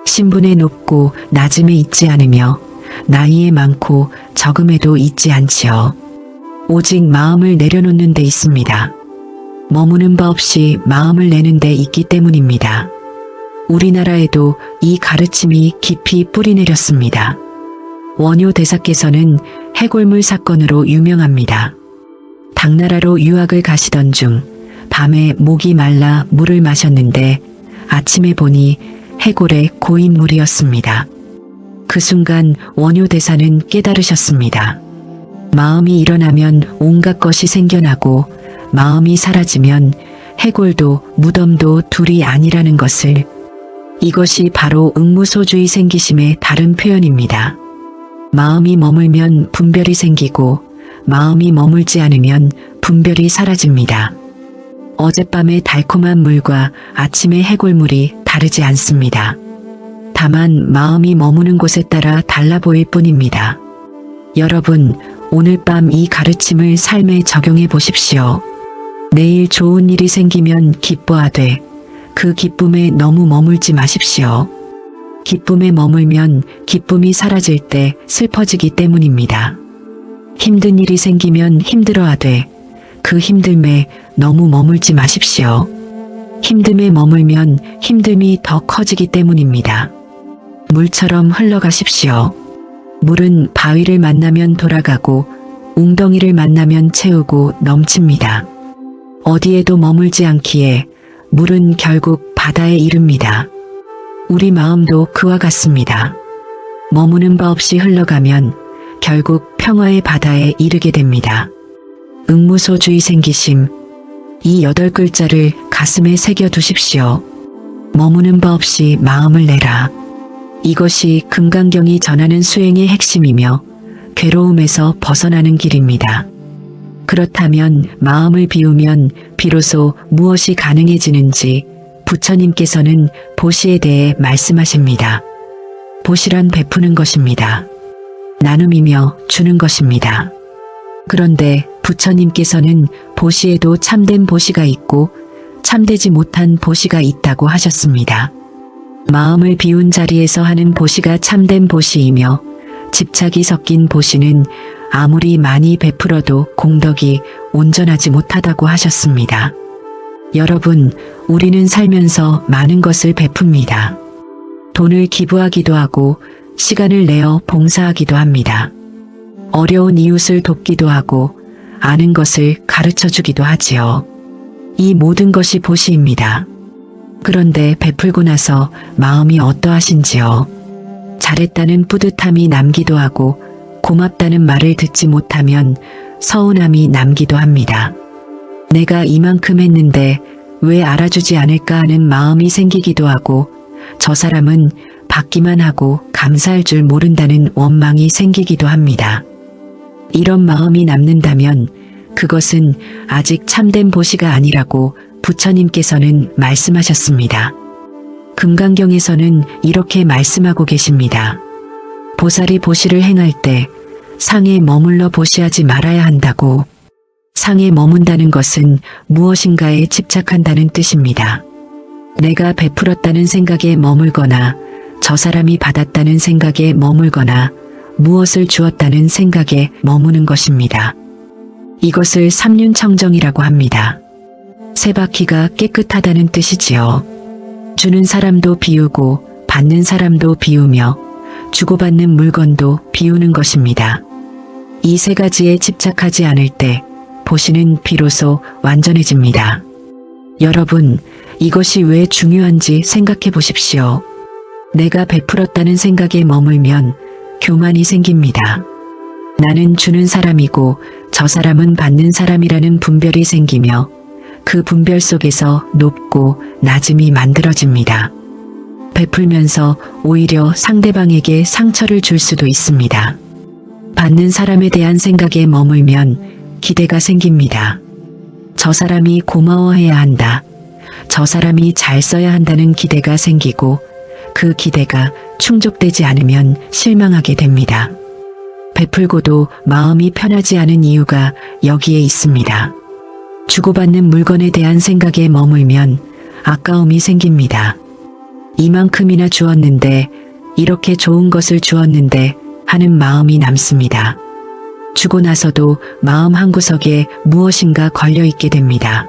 신분에 높고 낮음에 있지 않으며 나이에 많고 적음에도 있지 않지요. 오직 마음을 내려놓는 데 있습니다. 머무는 바 없이 마음을 내는 데 있기 때문입니다. 우리나라에도 이 가르침이 깊이 뿌리내렸습니다. 원효 대사께서는 해골물 사건으로 유명합니다. 당나라로 유학을 가시던 중 밤에 목이 말라 물을 마셨는데 아침에 보니 해골의 고인물이었습니다. 그 순간 원효 대사는 깨달으셨습니다. 마음이 일어나면 온갖 것이 생겨나고 마음이 사라지면 해골도 무덤도 둘이 아니라는 것을. 이것이 바로 응무소주의 생기심의 다른 표현입니다. 마음이 머물면 분별이 생기고 마음이 머물지 않으면 분별이 사라집니다. 어젯밤의 달콤한 물과 아침의 해골물이 다르지 않습니다. 다만 마음이 머무는 곳에 따라 달라 보일 뿐입니다. 여러분, 오늘 밤 이 가르침을 삶에 적용해 보십시오. 내일 좋은 일이 생기면 기뻐하되 그 기쁨에 너무 머물지 마십시오. 기쁨에 머물면 기쁨이 사라질 때 슬퍼지기 때문입니다. 힘든 일이 생기면 힘들어하되 그 힘듦에 너무 머물지 마십시오. 힘듦에 머물면 힘듦이 더 커지기 때문입니다. 물처럼 흘러가십시오. 물은 바위를 만나면 돌아가고 웅덩이를 만나면 채우고 넘칩니다. 어디에도 머물지 않기에 물은 결국 바다에 이릅니다. 우리 마음도 그와 같습니다. 머무는 바 없이 흘러가면 결국 평화의 바다에 이르게 됩니다. 응무소주의 생기심, 이 8글자를 가슴에 새겨 두십시오. 머무는 바 없이 마음을 내라. 이것이 금강경이 전하는 수행의 핵심이며 괴로움에서 벗어나는 길입니다. 그렇다면 마음을 비우면 비로소 무엇이 가능해지는지 부처님께서는 보시에 대해 말씀하십니다. 보시란 베푸는 것입니다. 나눔이며 주는 것입니다. 그런데 부처님께서는 보시에도 참된 보시가 있고 참되지 못한 보시가 있다고 하셨습니다. 마음을 비운 자리에서 하는 보시가 참된 보시이며 집착이 섞인 보시는 아무리 많이 베풀어도 공덕이 온전하지 못하다고 하셨습니다. 여러분, 우리는 살면서 많은 것을 베풉니다. 돈을 기부하기도 하고 시간을 내어 봉사하기도 합니다. 어려운 이웃을 돕기도 하고 아는 것을 가르쳐 주기도 하지요. 이 모든 것이 보시입니다. 그런데 베풀고 나서 마음이 어떠하신지요? 잘했다는 뿌듯함이 남기도 하고 고맙다는 말을 듣지 못하면 서운함이 남기도 합니다. 내가 이만큼 했는데 왜 알아주지 않을까 하는 마음이 생기기도 하고 저 사람은 받기만 하고 감사할 줄 모른다는 원망이 생기기도 합니다. 이런 마음이 남는다면 그것은 아직 참된 보시가 아니라고 부처님께서는 말씀하셨습니다. 금강경에서는 이렇게 말씀하고 계십니다. 보살이 보시를 행할 때 상에 머물러 보시하지 말아야 한다고. 상에 머문다는 것은 무엇인가에 집착한다는 뜻입니다. 내가 베풀었다는 생각에 머물거나 저 사람이 받았다는 생각에 머물거나 무엇을 주었다는 생각에 머무는 것입니다. 이것을 삼륜청정이라고 합니다. 세 바퀴가 깨끗하다는 뜻이지요. 주는 사람도 비우고 받는 사람도 비우며 주고받는 물건도 비우는 것입니다. 이 세 가지에 집착하지 않을 때 보시는 비로소 완전해집니다. 여러분, 이것이 왜 중요한지 생각해 보십시오. 내가 베풀었다는 생각에 머물면 교만이 생깁니다. 나는 주는 사람이고 저 사람은 받는 사람이라는 분별이 생기며 그 분별 속에서 높고 낮음이 만들어집니다. 베풀면서 오히려 상대방에게 상처를 줄 수도 있습니다. 받는 사람에 대한 생각에 머물면 기대가 생깁니다. 저 사람이 고마워해야 한다. 저 사람이 잘 써야 한다는 기대가 생기고 그 기대가 충족되지 않으면 실망하게 됩니다. 베풀고도 마음이 편하지 않은 이유가 여기에 있습니다. 주고받는 물건에 대한 생각에 머물면 아까움이 생깁니다. 이만큼이나 주었는데, 이렇게 좋은 것을 주었는데 하는 마음이 남습니다. 주고 나서도 마음 한구석에 무엇인가 걸려있게 됩니다.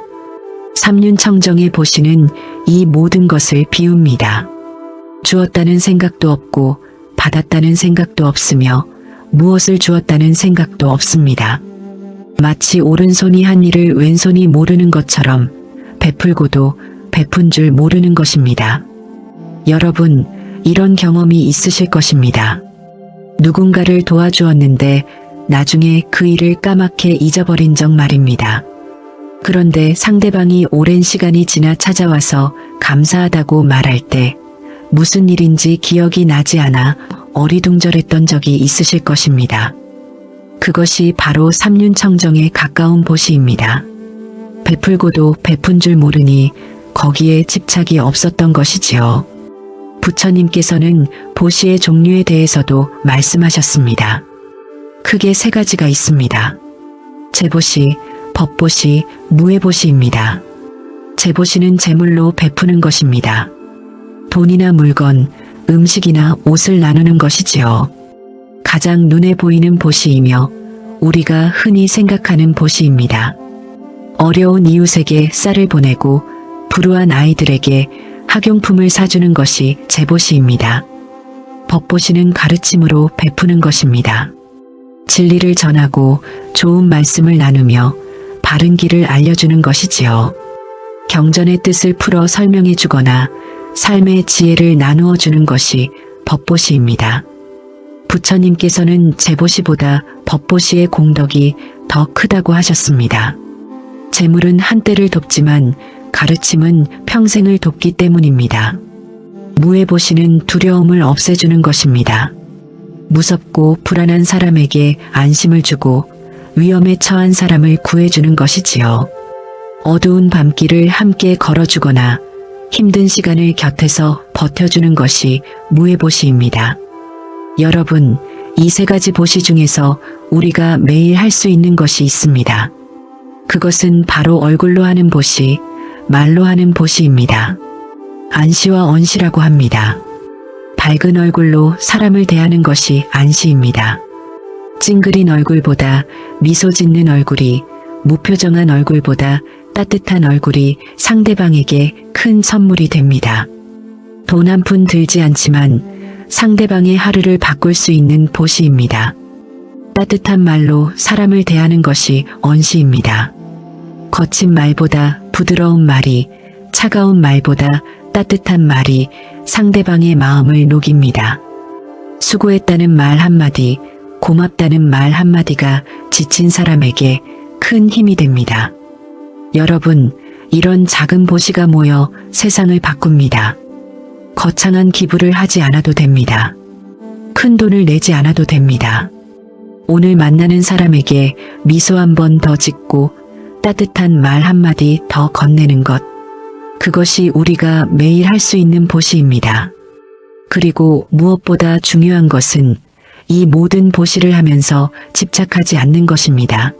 삼륜청정의 보시는 이 모든 것을 비웁니다. 주었다는 생각도 없고 받았다는 생각도 없으며 무엇을 주었다는 생각도 없습니다. 마치 오른손이 한 일을 왼손이 모르는 것처럼 베풀고도 베푼 줄 모르는 것입니다. 여러분, 이런 경험이 있으실 것입니다. 누군가를 도와주었는데 나중에 그 일을 까맣게 잊어버린 적 말입니다. 그런데 상대방이 오랜 시간이 지나 찾아와서 감사하다고 말할 때 무슨 일인지 기억이 나지 않아 어리둥절했던 적이 있으실 것입니다. 그것이 바로 삼륜청정에 가까운 보시입니다. 베풀고도 베푼 줄 모르니 거기에 집착이 없었던 것이지요. 부처님께서는 보시의 종류에 대해서도 말씀하셨습니다. 크게 세 가지가 있습니다. 재보시, 법보시, 무예보시입니다. 재보시는 재물로 베푸는 것입니다. 돈이나 물건, 음식이나 옷을 나누는 것이지요. 가장 눈에 보이는 보시이며 우리가 흔히 생각하는 보시입니다. 어려운 이웃에게 쌀을 보내고 불우한 아이들에게 학용품을 사주는 것이 재보시입니다. 법보시는 가르침으로 베푸는 것입니다. 진리를 전하고 좋은 말씀을 나누며 바른 길을 알려주는 것이지요. 경전의 뜻을 풀어 설명해 주거나 삶의 지혜를 나누어 주는 것이 법보시입니다. 부처님께서는 재보시보다 법보시의 공덕이 더 크다고 하셨습니다. 재물은 한때를 돕지만 가르침은 평생을 돕기 때문입니다. 무예보시는 두려움을 없애주는 것입니다. 무섭고 불안한 사람에게 안심을 주고 위험에 처한 사람을 구해주는 것이지요. 어두운 밤길을 함께 걸어주거나 힘든 시간을 곁에서 버텨주는 것이 무예보시입니다. 여러분, 이 세 가지 보시 중에서 우리가 매일 할 수 있는 것이 있습니다. 그것은 바로 얼굴로 하는 보시, 말로 하는 보시입니다. 안시와 언시라고 합니다. 밝은 얼굴로 사람을 대하는 것이 안시입니다. 찡그린 얼굴보다 미소 짓는 얼굴이, 무표정한 얼굴보다 따뜻한 얼굴이 상대방에게 큰 선물이 됩니다. 돈 한 푼 들지 않지만 상대방의 하루를 바꿀 수 있는 보시입니다. 따뜻한 말로 사람을 대하는 것이 언시입니다. 거친 말보다 부드러운 말이, 차가운 말보다 따뜻한 말이 상대방의 마음을 녹입니다. 수고했다는 말 한마디, 고맙다는 말 한마디가 지친 사람에게 큰 힘이 됩니다. 여러분, 이런 작은 보시가 모여 세상을 바꿉니다. 거창한 기부를 하지 않아도 됩니다. 큰 돈을 내지 않아도 됩니다. 오늘 만나는 사람에게 미소 한 번 더 짓고 따뜻한 말 한마디 더 건네는 것. 그것이 우리가 매일 할 수 있는 보시입니다. 그리고 무엇보다 중요한 것은 이 모든 보시를 하면서 집착하지 않는 것입니다.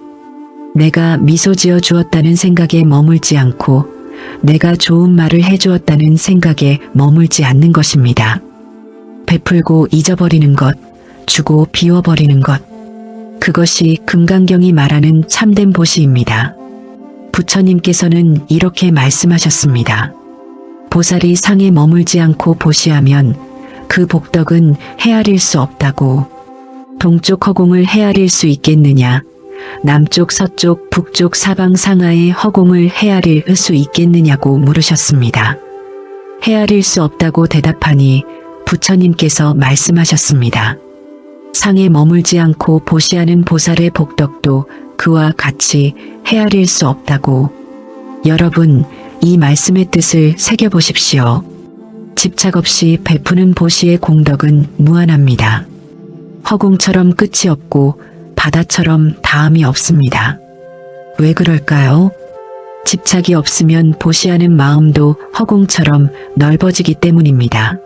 내가 미소 지어 주었다는 생각에 머물지 않고 내가 좋은 말을 해주었다는 생각에 머물지 않는 것입니다. 베풀고 잊어버리는 것, 주고 비워버리는 것. 그것이 금강경이 말하는 참된 보시입니다. 부처님께서는 이렇게 말씀하셨습니다. 보살이 상에 머물지 않고 보시하면 그 복덕은 헤아릴 수 없다고. 동쪽 허공을 헤아릴 수 있겠느냐? 남쪽, 서쪽, 북쪽, 사방, 상하의 허공을 헤아릴 수 있겠느냐고 물으셨습니다. 헤아릴 수 없다고 대답하니 부처님께서 말씀하셨습니다. 상에 머물지 않고 보시하는 보살의 복덕도 그와 같이 헤아릴 수 없다고. 여러분, 이 말씀의 뜻을 새겨보십시오. 집착 없이 베푸는 보시의 공덕은 무한합니다. 허공처럼 끝이 없고 바다처럼 다음이 없습니다. 왜 그럴까요? 집착이 없으면 보시하는 마음도 허공처럼 넓어지기 때문입니다.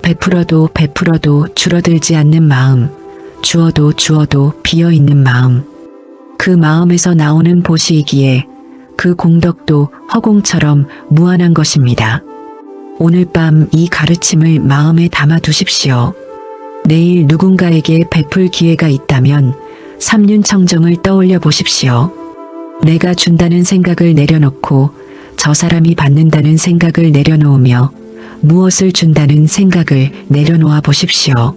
베풀어도 줄어들지 않는 마음, 주어도 비어있는 마음. 그 마음에서 나오는 보시이기에 그 공덕도 허공처럼 무한한 것입니다. 오늘 밤 이 가르침을 마음에 담아 두십시오. 내일 누군가에게 베풀 기회가 있다면 삼륜청정을 떠올려 보십시오. 내가 준다는 생각을 내려놓고 저 사람이 받는다는 생각을 내려놓으며 무엇을 준다는 생각을 내려놓아 보십시오.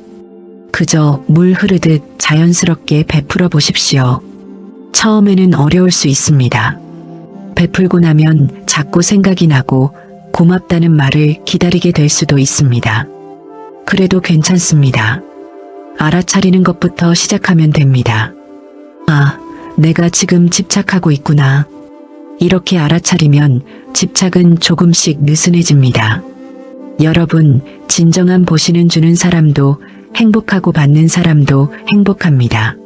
그저 물 흐르듯 자연스럽게 베풀어 보십시오. 처음에는 어려울 수 있습니다. 베풀고 나면 자꾸 생각이 나고 고맙다는 말을 기다리게 될 수도 있습니다. 그래도 괜찮습니다. 알아차리는 것부터 시작하면 됩니다. 아, 내가 지금 집착하고 있구나. 이렇게 알아차리면 집착은 조금씩 느슨해집니다. 여러분, 진정한 보시는 주는 사람도 행복하고 받는 사람도 행복합니다.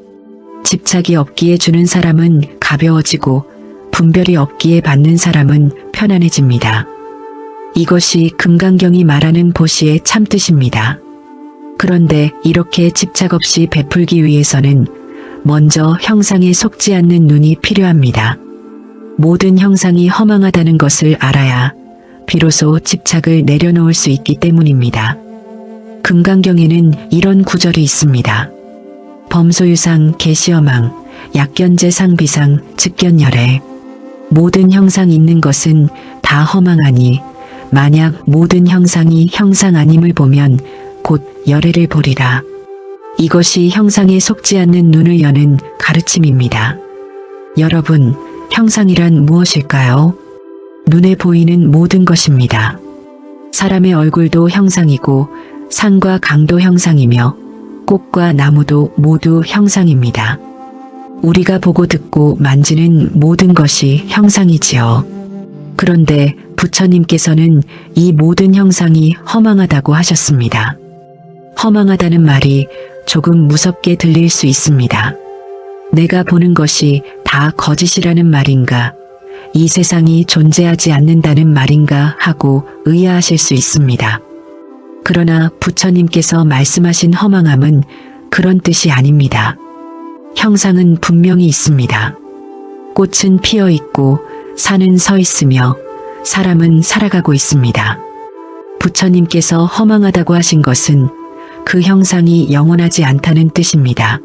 집착이 없기에 주는 사람은 가벼워지고 분별이 없기에 받는 사람은 편안해집니다. 이것이 금강경이 말하는 보시의 참뜻입니다. 그런데 이렇게 집착 없이 베풀기 위해서는 먼저 형상에 속지 않는 눈이 필요합니다. 모든 형상이 허망하다는 것을 알아야 비로소 집착을 내려놓을 수 있기 때문입니다. 금강경에는 이런 구절이 있습니다. 범소유상 계시어망 약견제상비상 즉견열애. 모든 형상 있는 것은 다 허망하니 만약 모든 형상이 형상 아님을 보면 곧 열애를 보리라. 이것이 형상에 속지 않는 눈을 여는 가르침입니다. 여러분, 형상이란 무엇일까요? 눈에 보이는 모든 것입니다. 사람의 얼굴도 형상이고 산과 강도 형상이며 꽃과 나무도 모두 형상입니다. 우리가 보고 듣고 만지는 모든 것이 형상이지요. 그런데 부처님께서는 이 모든 형상이 허망하다고 하셨습니다. 허망하다는 말이 조금 무섭게 들릴 수 있습니다. 내가 보는 것이 다 거짓이라는 말인가? 이 세상이 존재하지 않는다는 말인가 하고 의아하실 수 있습니다. 그러나 부처님께서 말씀하신 허망함은 그런 뜻이 아닙니다. 형상은 분명히 있습니다. 꽃은 피어 있고 산은 서 있으며 사람은 살아가고 있습니다. 부처님께서 허망하다고 하신 것은 그 형상이 영원하지 않다는 뜻입니다.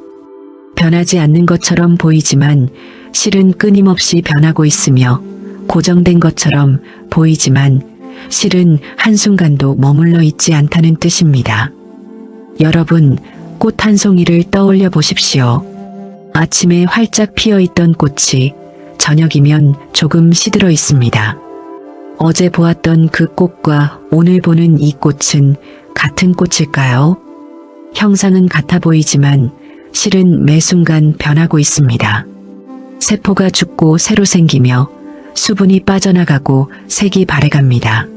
변하지 않는 것처럼 보이지만 실은 끊임없이 변하고 있으며 고정된 것처럼 보이지만 실은 한순간도 머물러 있지 않다는 뜻입니다. 여러분, 꽃 한 송이를 떠올려 보십시오. 아침에 활짝 피어 있던 꽃이 저녁이면 조금 시들어 있습니다. 어제 보았던 그 꽃과 오늘 보는 이 꽃은 같은 꽃일까요? 형상은 같아 보이지만 실은 매 순간 변하고 있습니다. 세포가 죽고 새로 생기며 수분이 빠져나가고 색이 바래갑니다.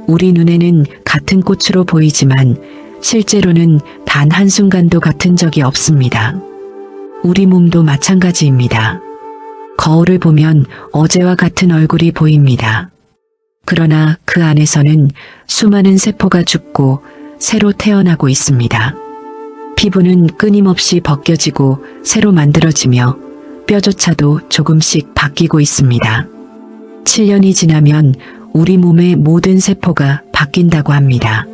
우리 눈에는 같은 꽃으로 보이지만 실제로는 단 한순간도 같은 적이 없습니다. 우리 몸도 마찬가지입니다. 거울을 보면 어제와 같은 얼굴이 보입니다. 그러나 그 안에서는 수많은 세포가 죽고 새로 태어나고 있습니다. 피부는 끊임없이 벗겨지고 새로 만들어지며 뼈조차도 조금씩 바뀌고 있습니다. 7년이 지나면 우리 몸의 모든 세포가 바뀐다고 합니다.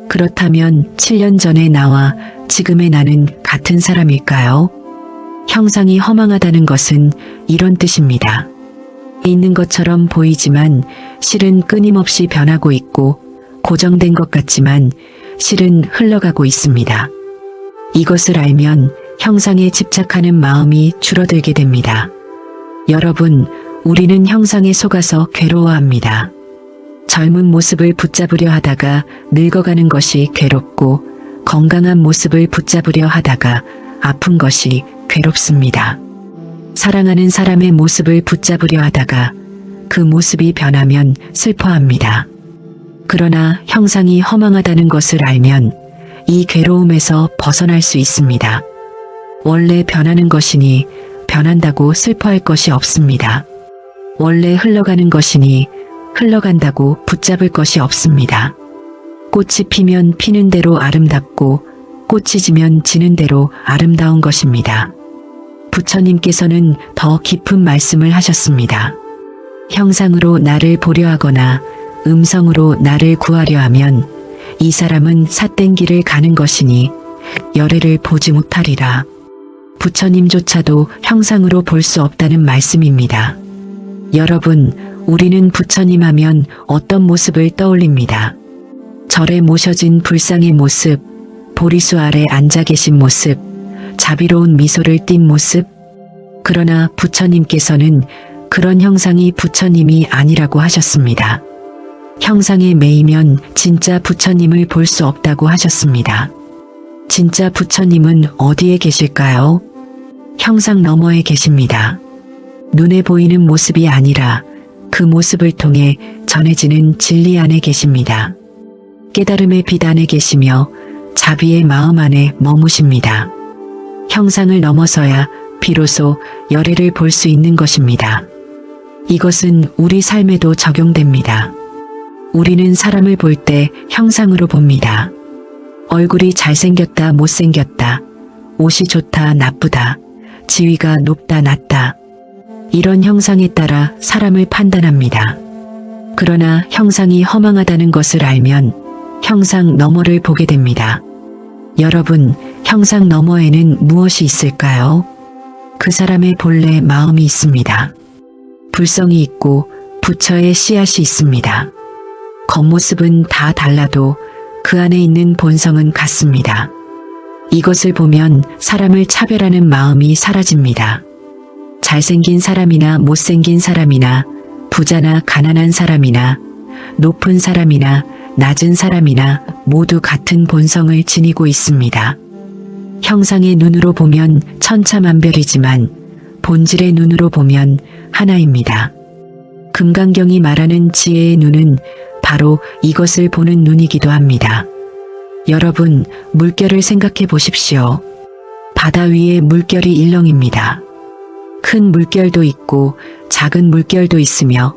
그렇다면 7년 전의 나와 지금의 나는 같은 사람일까요? 형상이 허망하다는 것은 이런 뜻입니다. 있는 것처럼 보이지만 실은 끊임없이 변하고 있고 고정된 것 같지만 실은 흘러가고 있습니다. 이것을 알면 형상에 집착하는 마음이 줄어들게 됩니다. 여러분, 우리는 형상에 속아서 괴로워합니다. 젊은 모습을 붙잡으려 하다가 늙어가는 것이 괴롭고 건강한 모습을 붙잡으려 하다가 아픈 것이 괴롭습니다. 사랑하는 사람의 모습을 붙잡으려 하다가 그 모습이 변하면 슬퍼합니다. 그러나 형상이 허망하다는 것을 알면 이 괴로움에서 벗어날 수 있습니다. 원래 변하는 것이니 변한다고 슬퍼할 것이 없습니다. 원래 흘러가는 것이니 흘러간다고 붙잡을 것이 없습니다. 꽃이 피면 피는 대로 아름답고 꽃이 지면 지는 대로 아름다운 것입니다. 부처님께서는 더 깊은 말씀을 하셨습니다. 형상으로 나를 보려 하거나 음성으로 나를 구하려 하면 이 사람은 삿된 길을 가는 것이니 열애를 보지 못하리라. 부처님조차도 형상으로 볼 수 없다는 말씀입니다. 여러분, 우리는 부처님 하면 어떤 모습을 떠올립니다. 절에 모셔진 불상의 모습, 보리수 아래 앉아 계신 모습, 자비로운 미소를 띤 모습. 그러나 부처님께서는 그런 형상이 부처님이 아니라고 하셨습니다. 형상에 매이면 진짜 부처님을 볼 수 없다고 하셨습니다. 진짜 부처님은 어디에 계실까요? 형상 너머에 계십니다. 눈에 보이는 모습이 아니라 그 모습을 통해 전해지는 진리 안에 계십니다. 깨달음의 빛 안에 계시며 자비의 마음 안에 머무십니다. 형상을 넘어서야 비로소 열애를 볼 수 있는 것입니다. 이것은 우리 삶에도 적용됩니다. 우리는 사람을 볼 때 형상으로 봅니다. 얼굴이 잘생겼다 못생겼다, 옷이 좋다 나쁘다, 지위가 높다 낮다, 이런 형상에 따라 사람을 판단합니다. 그러나 형상이 허망하다는 것을 알면 형상 너머를 보게 됩니다. 여러분, 형상 너머에는 무엇이 있을까요? 그 사람의 본래 마음이 있습니다. 불성이 있고 부처의 씨앗이 있습니다. 겉모습은 다 달라도 그 안에 있는 본성은 같습니다. 이것을 보면 사람을 차별하는 마음이 사라집니다. 잘생긴 사람이나 못생긴 사람이나 부자나 가난한 사람이나 높은 사람이나 낮은 사람이나 모두 같은 본성을 지니고 있습니다. 형상의 눈으로 보면 천차만별이지만 본질의 눈으로 보면 하나입니다. 금강경이 말하는 지혜의 눈은 바로 이것을 보는 눈이기도 합니다. 여러분, 물결을 생각해 보십시오. 바다 위에 물결이 일렁입니다. 큰 물결도 있고 작은 물결도 있으며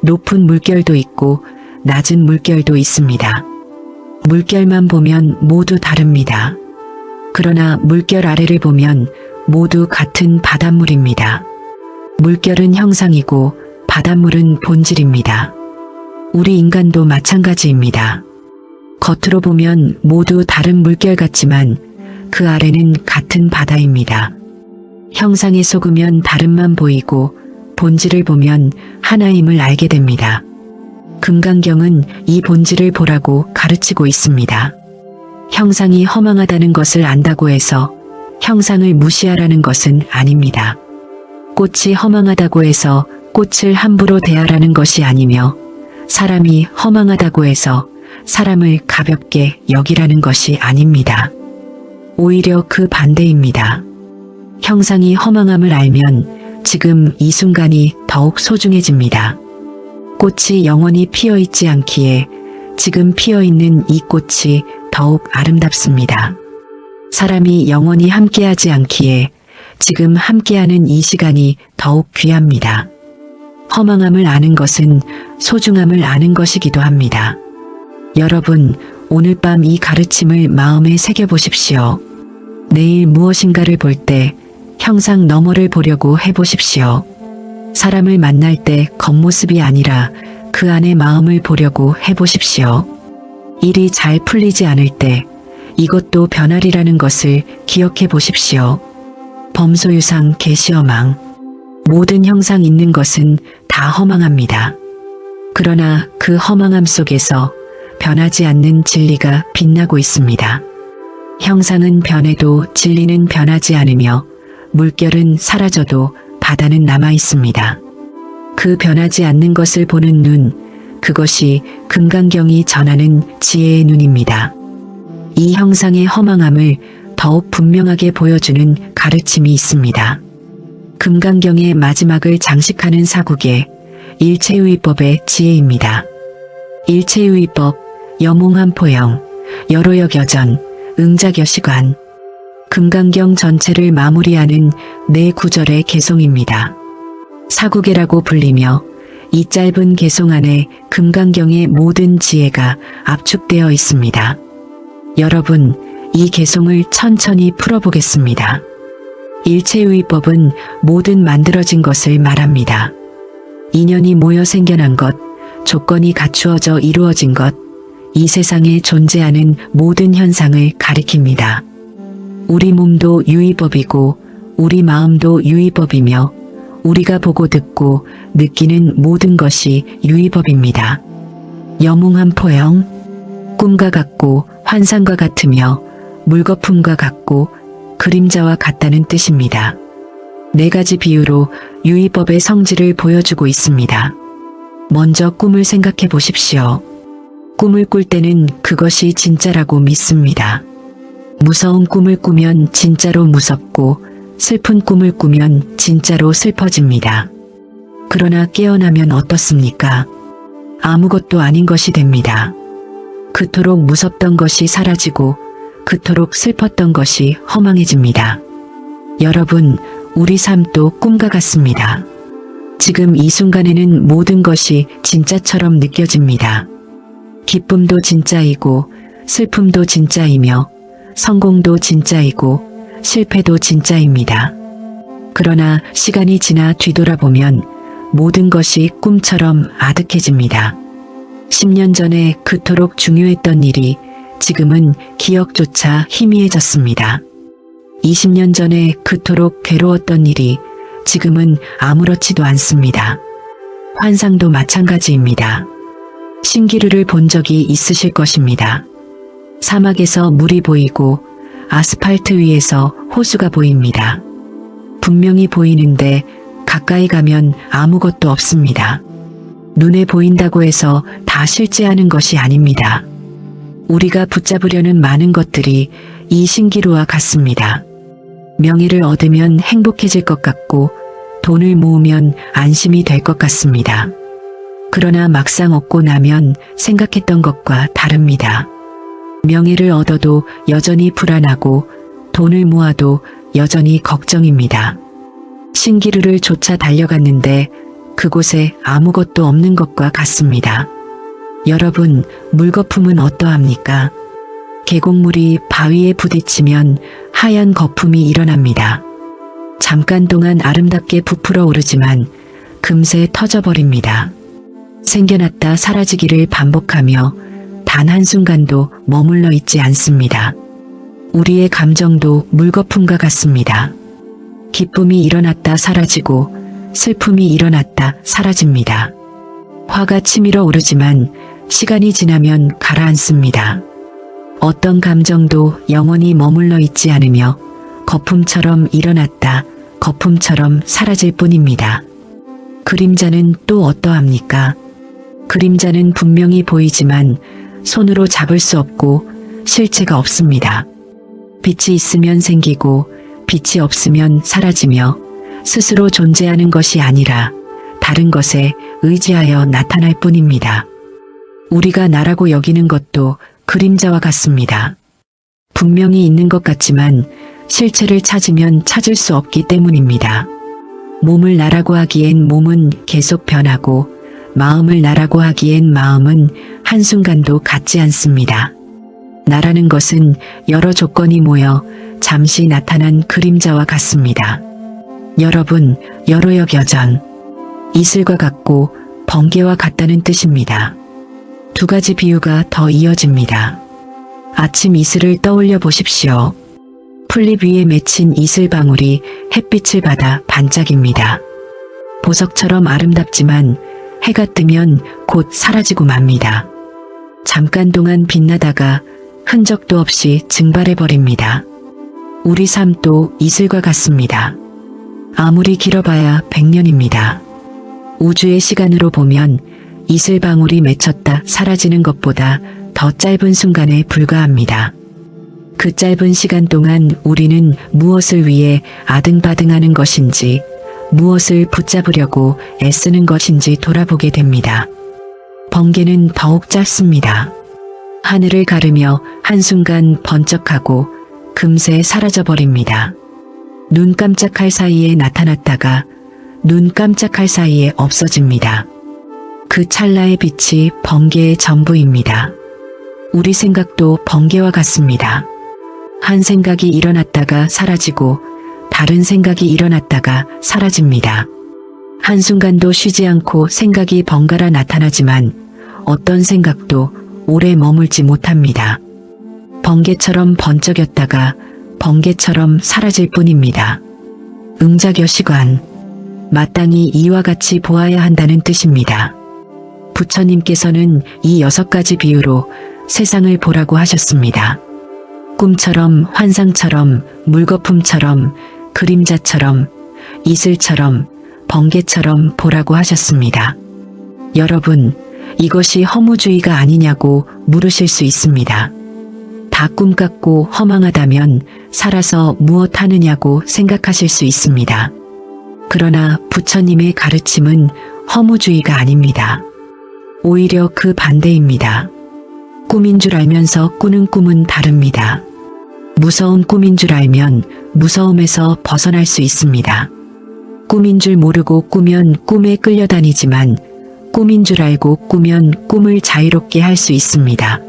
높은 물결도 있고 낮은 물결도 있습니다. 물결만 보면 모두 다릅니다. 그러나 물결 아래를 보면 모두 같은 바닷물입니다. 물결은 형상이고 바닷물은 본질입니다. 우리 인간도 마찬가지입니다. 겉으로 보면 모두 다른 물결 같지만 그 아래는 같은 바다입니다. 형상에 속으면 다름만 보이고 본질을 보면 하나임을 알게 됩니다. 금강경은 이 본질을 보라고 가르치고 있습니다. 형상이 허망하다는 것을 안다고 해서 형상을 무시하라는 것은 아닙니다. 꽃이 허망하다고 해서 꽃을 함부로 대하라는 것이 아니며 사람이 허망하다고 해서 사람을 가볍게 여기라는 것이 아닙니다. 오히려 그 반대입니다. 형상이 허망함을 알면 지금 이 순간이 더욱 소중해집니다. 꽃이 영원히 피어있지 않기에 지금 피어있는 이 꽃이 더욱 아름답습니다. 사람이 영원히 함께하지 않기에 지금 함께하는 이 시간이 더욱 귀합니다. 허망함을 아는 것은 소중함을 아는 것이기도 합니다. 여러분, 오늘 밤 이 가르침을 마음에 새겨보십시오. 내일 무엇인가를 볼 때 형상 너머를 보려고 해보십시오. 사람을 만날 때 겉모습이 아니라 그 안의 마음을 보려고 해보십시오. 일이 잘 풀리지 않을 때 이것도 변하리라는 것을 기억해 보십시오. 범소유상 계시어망. 모든 형상 있는 것은 다 허망합니다. 그러나 그 허망함 속에서 변하지 않는 진리가 빛나고 있습니다. 형상은 변해도 진리는 변하지 않으며 물결은 사라져도 바다는 남아 있습니다. 그 변하지 않는 것을 보는 눈, 그것이 금강경이 전하는 지혜의 눈입니다. 이 형상의 허망함을 더욱 분명하게 보여주는 가르침이 있습니다. 금강경의 마지막을 장식하는 사국의 일체유의법의 지혜입니다. 일체유의법, 여몽한포영, 여로역여전, 응작여시관. 금강경 전체를 마무리하는 네 구절의 개송입니다. 사국예라고 불리며 이 짧은 개송 안에 금강경의 모든 지혜가 압축되어 있습니다. 여러분, 이 개송을 천천히 풀어보겠습니다. 일체유의법은 모든 만들어진 것을 말합니다. 인연이 모여 생겨난 것, 조건이 갖추어져 이루어진 것, 이 세상에 존재하는 모든 현상을 가리킵니다. 우리 몸도 유의법이고 우리 마음도 유의법이며 우리가 보고 듣고 느끼는 모든 것이 유의법입니다. 여몽한포영, 꿈과 같고 환상과 같으며 물거품과 같고 그림자와 같다는 뜻입니다. 네 가지 비유로 유의법의 성질을 보여주고 있습니다. 먼저 꿈을 생각해 보십시오. 꿈을 꿀 때는 그것이 진짜라고 믿습니다. 무서운 꿈을 꾸면 진짜로 무섭고 슬픈 꿈을 꾸면 진짜로 슬퍼집니다. 그러나 깨어나면 어떻습니까? 아무것도 아닌 것이 됩니다. 그토록 무섭던 것이 사라지고 그토록 슬펐던 것이 허망해집니다. 여러분, 우리 삶도 꿈과 같습니다. 지금 이 순간에는 모든 것이 진짜처럼 느껴집니다. 기쁨도 진짜이고 슬픔도 진짜이며 성공도 진짜이고 실패도 진짜입니다. 그러나 시간이 지나 뒤돌아보면 모든 것이 꿈처럼 아득해집니다. 10년 전에 그토록 중요했던 일이 지금은 기억조차 희미해졌습니다. 20년 전에 그토록 괴로웠던 일이 지금은 아무렇지도 않습니다. 환상도 마찬가지입니다. 신기루를 본 적이 있으실 것입니다. 사막에서 물이 보이고 아스팔트 위에서 호수가 보입니다. 분명히 보이는데 가까이 가면 아무것도 없습니다. 눈에 보인다고 해서 다 실제하는 것이 아닙니다. 우리가 붙잡으려는 많은 것들이 이 신기루와 같습니다. 명예를 얻으면 행복해질 것 같고 돈을 모으면 안심이 될 것 같습니다. 그러나 막상 얻고 나면 생각했던 것과 다릅니다. 명예를 얻어도 여전히 불안하고 돈을 모아도 여전히 걱정입니다. 신기루를 쫓아 달려갔는데 그곳에 아무것도 없는 것과 같습니다. 여러분, 물거품은 어떠합니까? 계곡물이 바위에 부딪히면 하얀 거품이 일어납니다. 잠깐 동안 아름답게 부풀어 오르지만 금세 터져버립니다. 생겨났다 사라지기를 반복하며 단 한순간도 머물러 있지 않습니다. 우리의 감정도 물거품과 같습니다. 기쁨이 일어났다 사라지고 슬픔이 일어났다 사라집니다. 화가 치밀어 오르지만 시간이 지나면 가라앉습니다. 어떤 감정도 영원히 머물러 있지 않으며 거품처럼 일어났다 거품처럼 사라질 뿐입니다. 그림자는 또 어떠합니까? 그림자는 분명히 보이지만 손으로 잡을 수 없고 실체가 없습니다. 빛이 있으면 생기고 빛이 없으면 사라지며 스스로 존재하는 것이 아니라 다른 것에 의지하여 나타날 뿐입니다. 우리가 나라고 여기는 것도 그림자와 같습니다. 분명히 있는 것 같지만 실체를 찾으면 찾을 수 없기 때문입니다. 몸을 나라고 하기엔 몸은 계속 변하고 마음을 나라고 하기엔 마음은 한순간도 같지 않습니다. 나라는 것은 여러 조건이 모여 잠시 나타난 그림자와 같습니다. 여러분, 여로역여전, 이슬과 같고 번개와 같다는 뜻입니다. 두 가지 비유가 더 이어집니다. 아침 이슬을 떠올려 보십시오. 풀잎 위에 맺힌 이슬방울이 햇빛을 받아 반짝입니다. 보석처럼 아름답지만 해가 뜨면 곧 사라지고 맙니다. 잠깐 동안 빛나다가 흔적도 없이 증발해버립니다. 우리 삶도 이슬과 같습니다. 아무리 길어봐야 100년입니다. 우주의 시간으로 보면 이슬방울이 맺혔다 사라지는 것보다 더 짧은 순간에 불과합니다. 그 짧은 시간 동안 우리는 무엇을 위해 아등바등하는 것인지, 무엇을 붙잡으려고 애쓰는 것인지 돌아보게 됩니다. 번개는 더욱 짧습니다. 하늘을 가르며 한순간 번쩍하고 금세 사라져버립니다. 눈 깜짝할 사이에 나타났다가 눈 깜짝할 사이에 없어집니다. 그 찰나의 빛이 번개의 전부입니다. 우리 생각도 번개와 같습니다. 한 생각이 일어났다가 사라지고 다른 생각이 일어났다가 사라집니다. 한순간도 쉬지 않고 생각이 번갈아 나타나지만 어떤 생각도 오래 머물지 못합니다. 번개처럼 번쩍였다가 번개처럼 사라질 뿐입니다. 응자겨시관, 마땅히 이와 같이 보아야 한다는 뜻입니다. 부처님께서는 이 6가지 비유로 세상을 보라고 하셨습니다. 꿈처럼, 환상처럼, 물거품처럼, 그림자처럼, 이슬처럼, 번개처럼 보라고 하셨습니다. 여러분, 이것이 허무주의가 아니냐고 물으실 수 있습니다. 다 꿈 같고 허망하다면 살아서 무엇 하느냐고 생각하실 수 있습니다. 그러나 부처님의 가르침은 허무주의가 아닙니다. 오히려 그 반대입니다. 꿈인 줄 알면서 꾸는 꿈은 다릅니다. 무서운 꿈인 줄 알면 무서움에서 벗어날 수 있습니다. 꿈인 줄 모르고 꾸면 꿈에 끌려다니지만 꿈인 줄 알고 꾸면 꿈을 자유롭게 할 수 있습니다.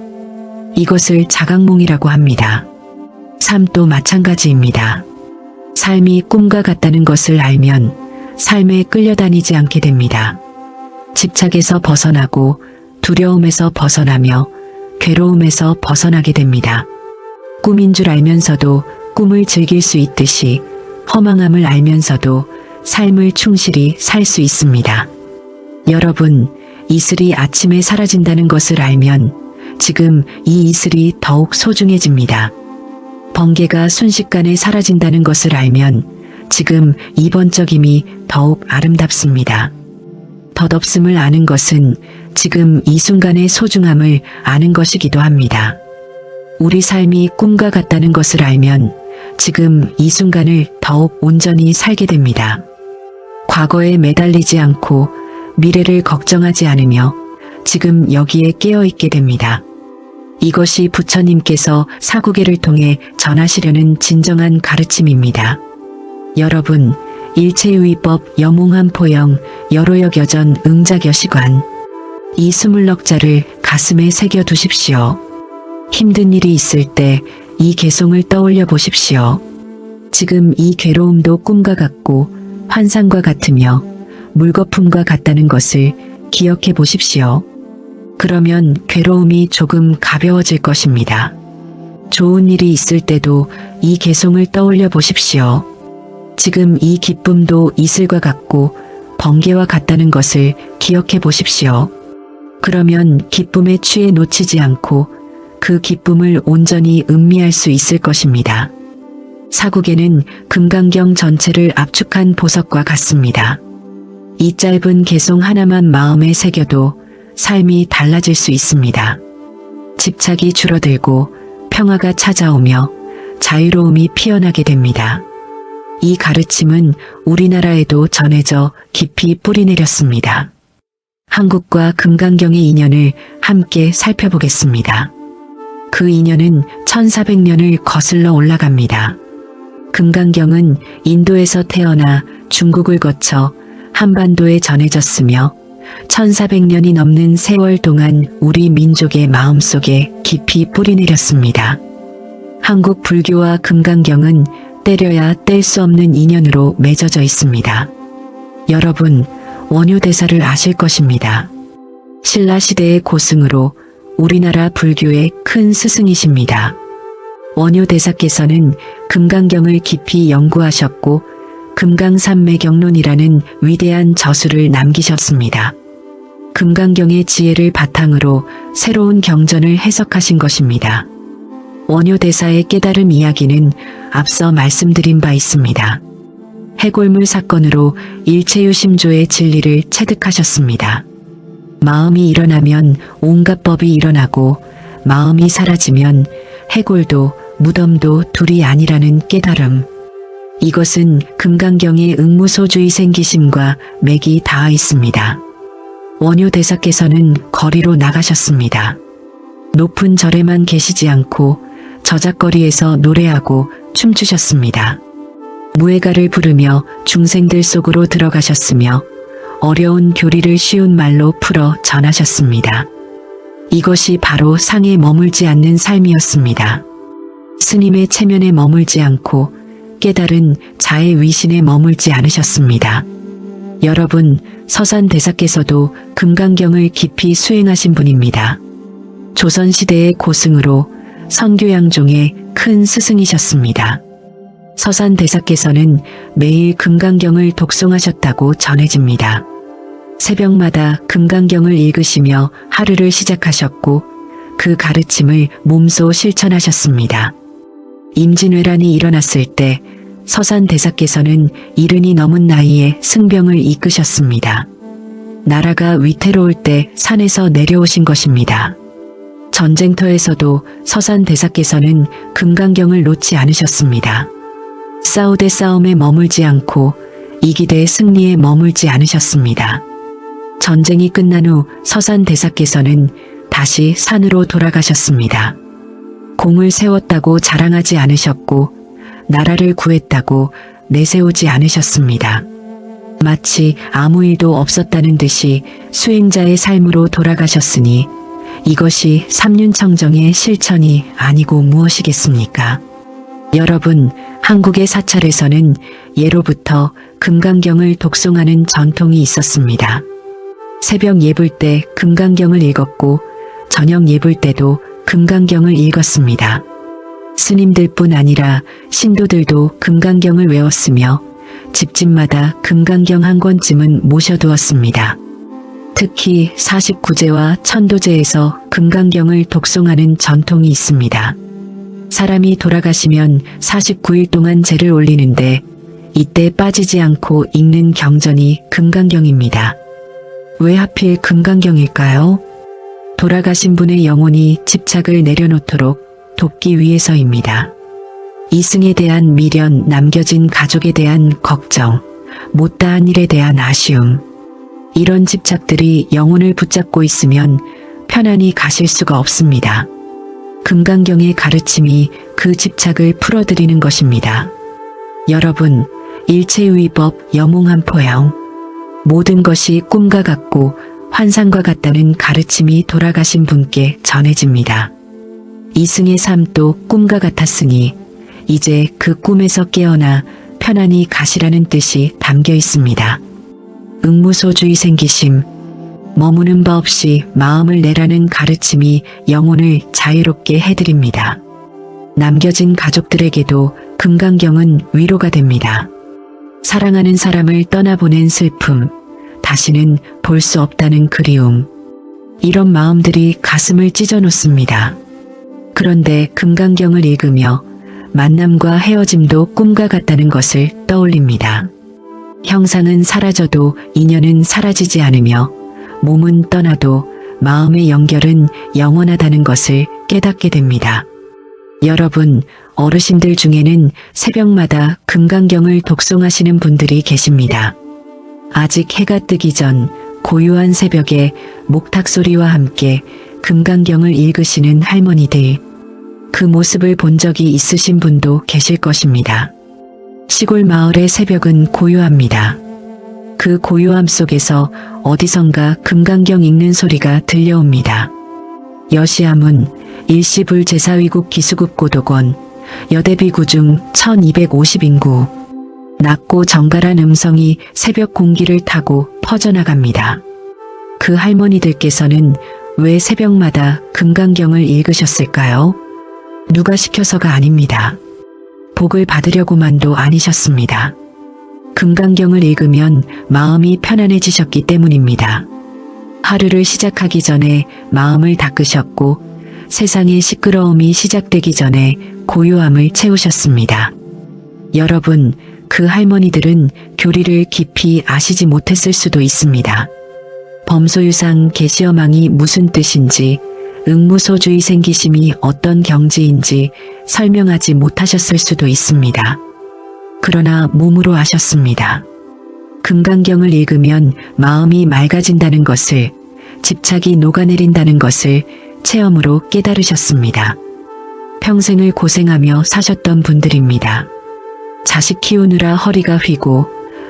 이것을 자각몽이라고 합니다. 삶도 마찬가지입니다. 삶이 꿈과 같다는 것을 알면 삶에 끌려다니지 않게 됩니다. 집착에서 벗어나고 두려움에서 벗어나며 괴로움에서 벗어나게 됩니다. 꿈인 줄 알면서도 꿈을 즐길 수 있듯이 허망함을 알면서도 삶을 충실히 살 수 있습니다. 여러분, 이슬이 아침에 사라진다는 것을 알면 지금 이 이슬이 더욱 소중해집니다. 번개가 순식간에 사라진다는 것을 알면 지금 이 번쩍임이 더욱 아름답습니다. 덧없음을 아는 것은 지금 이 순간의 소중함을 아는 것이기도 합니다. 우리 삶이 꿈과 같다는 것을 알면 지금 이 순간을 더욱 온전히 살게 됩니다. 과거에 매달리지 않고 미래를 걱정하지 않으며 지금 여기에 깨어있게 됩니다. 이것이 부처님께서 사구계를 통해 전하시려는 진정한 가르침입니다. 여러분, 일체유의법 여몽한포영 여로역여전 응자겨시관, 이 20넉자를 가슴에 새겨 두십시오. 힘든 일이 있을 때 이 개송을 떠올려 보십시오. 지금 이 괴로움도 꿈과 같고 환상과 같으며 물거품과 같다는 것을 기억해 보십시오. 그러면 괴로움이 조금 가벼워질 것입니다. 좋은 일이 있을 때도 이 개송을 떠올려 보십시오. 지금 이 기쁨도 이슬과 같고 번개와 같다는 것을 기억해 보십시오. 그러면 기쁨에 취해 놓치지 않고 그 기쁨을 온전히 음미할 수 있을 것입니다. 사구계는 금강경 전체를 압축한 보석과 같습니다. 이 짧은 개송 하나만 마음에 새겨도 삶이 달라질 수 있습니다. 집착이 줄어들고 평화가 찾아오며 자유로움이 피어나게 됩니다. 이 가르침은 우리나라에도 전해져 깊이 뿌리내렸습니다. 한국과 금강경의 인연을 함께 살펴보겠습니다. 그 인연은 1400년을 거슬러 올라갑니다. 금강경은 인도에서 태어나 중국을 거쳐 한반도에 전해졌으며 1400년이 넘는 세월 동안 우리 민족의 마음속에 깊이 뿌리내렸습니다. 한국 불교와 금강경은 때려야 뗄 수 없는 인연으로 맺어져 있습니다. 여러분, 원효대사를 아실 것입니다. 신라시대의 고승으로 우리나라 불교의 큰 스승이십니다. 원효대사께서는 금강경을 깊이 연구하셨고 금강산매경론이라는 위대한 저수를 남기셨습니다. 금강경의 지혜를 바탕으로 새로운 경전을 해석하신 것입니다. 원효대사의 깨달음 이야기는 앞서 말씀드린 바 있습니다. 해골물 사건으로 일체유심조의 진리를 체득하셨습니다. 마음이 일어나면 온갖 법이 일어나고 마음이 사라지면 해골도 무덤도 둘이 아니라는 깨달음. 이것은 금강경의 응무소주의 생기심과 맥이 닿아 있습니다. 원효 대사께서는 거리로 나가셨습니다. 높은 절에만 계시지 않고 저작거리에서 노래하고 춤추셨습니다. 무예가를 부르며 중생들 속으로 들어가셨으며 어려운 교리를 쉬운 말로 풀어 전하셨습니다. 이것이 바로 상에 머물지 않는 삶이었습니다. 스님의 체면에 머물지 않고 깨달은 자의 위신에 머물지 않으셨습니다. 여러분, 서산 대사께서도 금강경을 깊이 수행하신 분입니다. 조선시대의 고승으로 선교양종의 큰 스승이셨습니다. 서산 대사께서는 매일 금강경을 독송하셨다고 전해집니다. 새벽마다 금강경을 읽으시며 하루를 시작하셨고 그 가르침을 몸소 실천하셨습니다. 임진왜란이 일어났을 때 서산 대사께서는 70이 넘은 나이에 승병을 이끄셨습니다. 나라가 위태로울 때 산에서 내려오신 것입니다. 전쟁터에서도 서산 대사께서는 금강경을 놓지 않으셨습니다. 싸우되 싸움에 머물지 않고 이기되 승리에 머물지 않으셨습니다. 전쟁이 끝난 후 서산 대사께서는 다시 산으로 돌아가셨습니다. 공을 세웠다고 자랑하지 않으셨고 나라를 구했다고 내세우지 않으셨습니다. 마치 아무 일도 없었다는 듯이 수행자의 삶으로 돌아가셨으니 이것이 삼륜청정의 실천이 아니고 무엇이겠습니까? 여러분, 한국의 사찰에서는 예로부터 금강경을 독송하는 전통이 있었습니다. 새벽 예불 때 금강경을 읽었고 저녁 예불 때도 금강경을 읽었습니다. 스님들뿐 아니라 신도들도 금강경을 외웠으며 집집마다 금강경 한 권쯤은 모셔두었습니다. 특히 49제와 천도제에서 금강경을 독송하는 전통이 있습니다. 사람이 돌아가시면 49일 동안 제를 올리는데 이때 빠지지 않고 읽는 경전이 금강경입니다. 왜 하필 금강경일까요? 돌아가신 분의 영혼이 집착을 내려놓도록 돕기 위해서입니다. 이승에 대한 미련, 남겨진 가족에 대한 걱정, 못다한 일에 대한 아쉬움, 이런 집착들이 영혼을 붙잡고 있으면 편안히 가실 수가 없습니다. 금강경의 가르침이 그 집착을 풀어드리는 것입니다. 여러분, 일체유의법 여몽한포영, 모든 것이 꿈과 같고 환상과 같다는 가르침이 돌아가신 분께 전해집니다. 이승의 삶도 꿈과 같았으니 이제 그 꿈에서 깨어나 편안히 가시라는 뜻이 담겨 있습니다. 응무소주의 생기심, 머무는 바 없이 마음을 내라는 가르침이 영혼을 자유롭게 해드립니다. 남겨진 가족들에게도 금강경은 위로가 됩니다. 사랑하는 사람을 떠나보낸 슬픔, 다시는 볼 수 없다는 그리움, 이런 마음들이 가슴을 찢어놓습니다. 그런데 금강경을 읽으며 만남과 헤어짐도 꿈과 같다는 것을 떠올립니다. 형상은 사라져도 인연은 사라지지 않으며 몸은 떠나도 마음의 연결은 영원하다는 것을 깨닫게 됩니다. 여러분, 어르신들 중에는 새벽마다 금강경을 독송하시는 분들이 계십니다. 아직 해가 뜨기 전 고요한 새벽에 목탁 소리와 함께 금강경을 읽으시는 할머니들, 그 모습을 본 적이 있으신 분도 계실 것입니다. 시골 마을의 새벽은 고요합니다. 그 고요함 속에서 어디선가 금강경 읽는 소리가 들려옵니다. 여시암은 일시불 제사위국 기수급 고독원 여대비구중 1250인구, 낮고 정갈한 음성이 새벽 공기를 타고 퍼져나갑니다. 그 할머니들께서는 왜 새벽마다 금강경을 읽으셨을까요? 누가 시켜서가 아닙니다. 복을 받으려고만도 아니셨습니다. 금강경을 읽으면 마음이 편안해지셨기 때문입니다. 하루를 시작하기 전에 마음을 닦으셨고 세상의 시끄러움이 시작되기 전에 고요함을 채우셨습니다. 여러분, 그 할머니들은 교리를 깊이 아시지 못했을 수도 있습니다. 범소유상 계시어망이 무슨 뜻인지, 응무소주의 생기심이 어떤 경지인지 설명하지 못하셨을 수도 있습니다. 그러나 몸으로 아셨습니다. 금강경을 읽으면 마음이 맑아진다는 것을, 집착이 녹아내린다는 것을 체험으로 깨달으셨습니다. 평생을 고생하며 사셨던 분들입니다. 자식 키우느라 허리가 휘고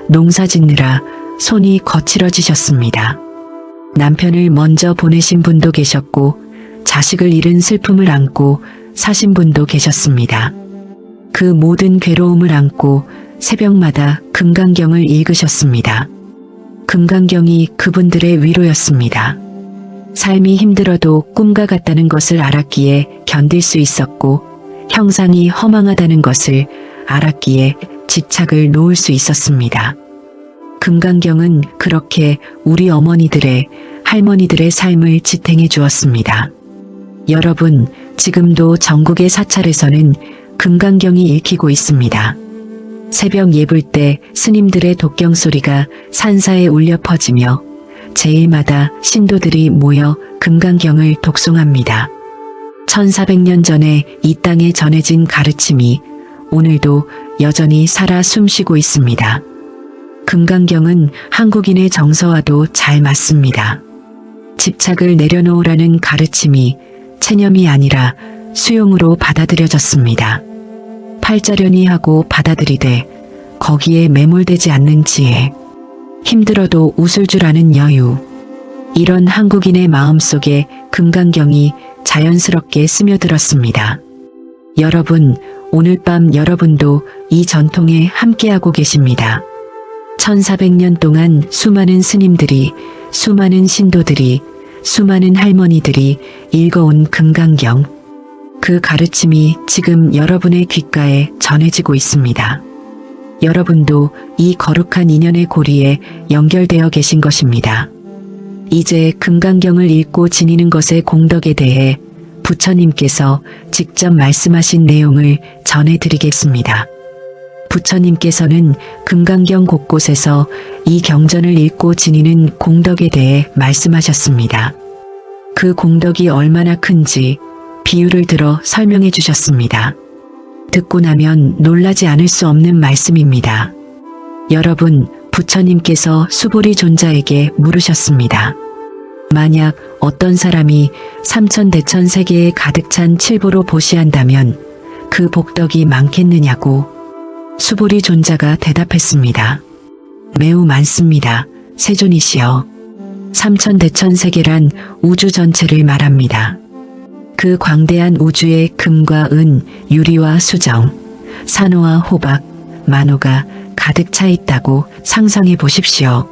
농사 짓느라 손이 거칠어지셨습니다. 남편을 먼저 보내신 분도 계셨고 자식을 잃은 슬픔을 안고 사신 분도 계셨습니다. 그 모든 괴로움을 안고 새벽마다 금강경을 읽으셨습니다. 금강경이 그분들의 위로였습니다. 삶이 힘들어도 꿈과 같다는 것을 알았기에 견딜 수 있었고 형상이 허망하다는 것을 알았기에 집착을 놓을 수 있었습니다. 금강경은 그렇게 우리 어머니들의, 할머니들의 삶을 지탱해 주었습니다. 여러분, 지금도 전국의 사찰에서는 금강경이 읽히고 있습니다. 새벽 예불 때 스님들의 독경 소리가 산사에 울려 퍼지며 제일마다 신도들이 모여 금강경을 독송합니다. 1400년 전에 이 땅에 전해진 가르침이 오늘도 여전히 살아 숨쉬고 있습니다. 금강경은 한국인의 정서와도 잘 맞습니다. 집착을 내려놓으라는 가르침이 체념이 아니라 수용으로 받아들여졌습니다. 팔자련이 하고 받아들이되 거기에 매몰되지 않는 지혜, 힘들어도 웃을 줄 아는 여유, 이런 한국인의 마음속에 금강경이 자연스럽게 스며들었습니다. 여러분, 오늘 밤 여러분도 이 전통에 함께하고 계십니다. 1400년 동안 수많은 스님들이, 수많은 신도들이, 수많은 할머니들이 읽어온 금강경, 그 가르침이 지금 여러분의 귓가에 전해지고 있습니다. 여러분도 이 거룩한 인연의 고리에 연결되어 계신 것입니다. 이제 금강경을 읽고 지니는 것의 공덕에 대해 부처님께서 직접 말씀하신 내용을 전해드리겠습니다. 부처님께서는 금강경 곳곳에서 이 경전을 읽고 지니는 공덕에 대해 말씀하셨습니다. 그 공덕이 얼마나 큰지 비유를 들어 설명해 주셨습니다. 듣고 나면 놀라지 않을 수 없는 말씀입니다. 여러분, 부처님께서 수보리 존자에게 물으셨습니다. 만약 어떤 사람이 삼천대천 세계에 가득 찬 칠보로 보시한다면 그 복덕이 많겠느냐고 수보리 존자가 대답했습니다. 매우 많습니다. 세존이시여. 삼천대천 세계란 우주 전체를 말합니다. 그 광대한 우주에 금과 은, 유리와 수정, 산호와 호박, 만호가 가득 차 있다고 상상해 보십시오.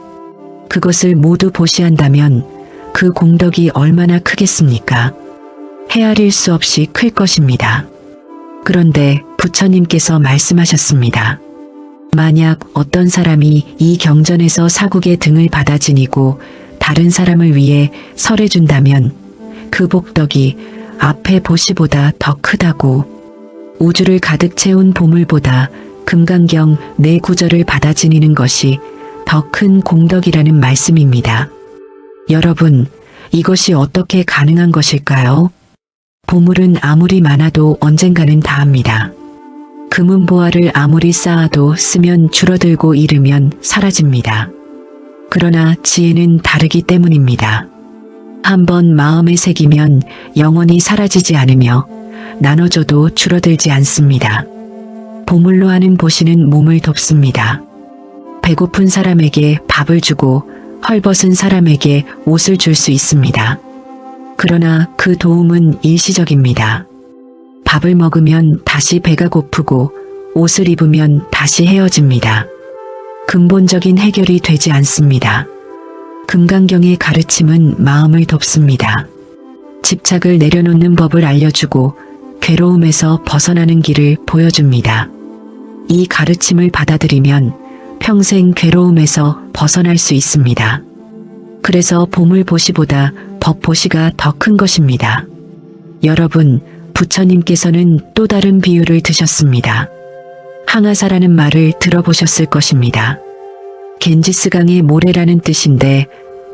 그것을 모두 보시한다면 그 공덕이 얼마나 크겠습니까? 헤아릴 수 없이 클 것입니다. 그런데 부처님께서 말씀하셨습니다. 만약 어떤 사람이 이 경전에서 사국의 등을 받아 지니고 다른 사람을 위해 설해준다면 그 복덕이 앞에 보시보다 더 크다고, 우주를 가득 채운 보물보다 금강경 네 구절을 받아 지니는 것이 더 큰 공덕이라는 말씀입니다. 여러분, 이것이 어떻게 가능한 것일까요? 보물은 아무리 많아도 언젠가는 다합니다. 금은 보화를 아무리 쌓아도 쓰면 줄어들고 잃으면 사라집니다. 그러나 지혜는 다르기 때문입니다. 한번 마음에 새기면 영원히 사라지지 않으며 나눠줘도 줄어들지 않습니다. 보물로 하는 보시는 몸을 돕습니다. 배고픈 사람에게 밥을 주고 헐벗은 사람에게 옷을 줄 수 있습니다. 그러나 그 도움은 일시적입니다. 밥을 먹으면 다시 배가 고프고 옷을 입으면 다시 헤어집니다. 근본적인 해결이 되지 않습니다. 금강경의 가르침은 마음을 돕습니다. 집착을 내려놓는 법을 알려주고 괴로움에서 벗어나는 길을 보여줍니다. 이 가르침을 받아들이면 평생 괴로움에서 벗어날 수 있습니다. 그래서 보물 보시보다 법 보시가 더 큰 것입니다. 여러분, 부처님께서는 또 다른 비유를 드셨습니다. 항아사라는 말을 들어보셨을 것입니다. 겐지스강의 모래라는 뜻인데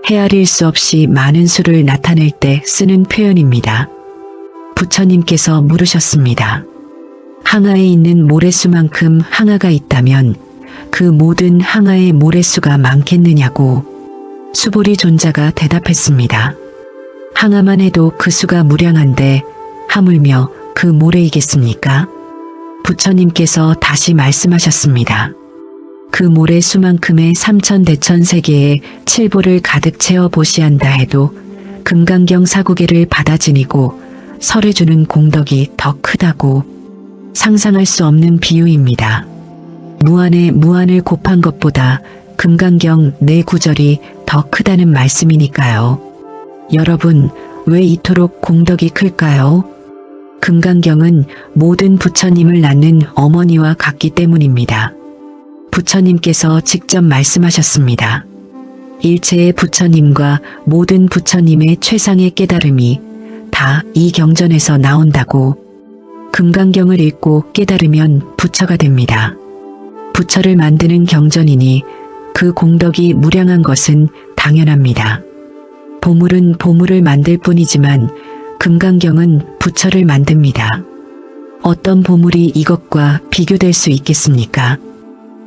헤아릴 수 없이 많은 수를 나타낼 때 쓰는 표현입니다. 부처님께서 물으셨습니다. 항아에 있는 모래수만큼 항아가 있다면 그 모든 항아의 모래수가 많겠느냐고 수보리 존자가 대답했습니다. 항아만 해도 그 수가 무량한데 하물며 그 모래이겠습니까? 부처님께서 다시 말씀하셨습니다. 그 모래 수만큼의 삼천대천세계에 칠보를 가득 채워 보시한다 해도 금강경 사구계를 받아 지니고 설해주는 공덕이 더 크다고 상상할 수 없는 비유입니다. 무한에 무한을 곱한 것보다 금강경 네 구절이 더 크다는 말씀이니까요. 여러분, 왜 이토록 공덕이 클까요? 금강경은 모든 부처님을 낳는 어머니와 같기 때문입니다. 부처님께서 직접 말씀하셨습니다. 일체의 부처님과 모든 부처님의 최상의 깨달음이 다 이 경전에서 나온다고. 금강경을 읽고 깨달으면 부처가 됩니다. 부처를 만드는 경전이니 그 공덕이 무량한 것은 당연합니다. 보물은 보물을 만들 뿐이지만 금강경은 부처를 만듭니다. 어떤 보물이 이것과 비교될 수 있겠습니까?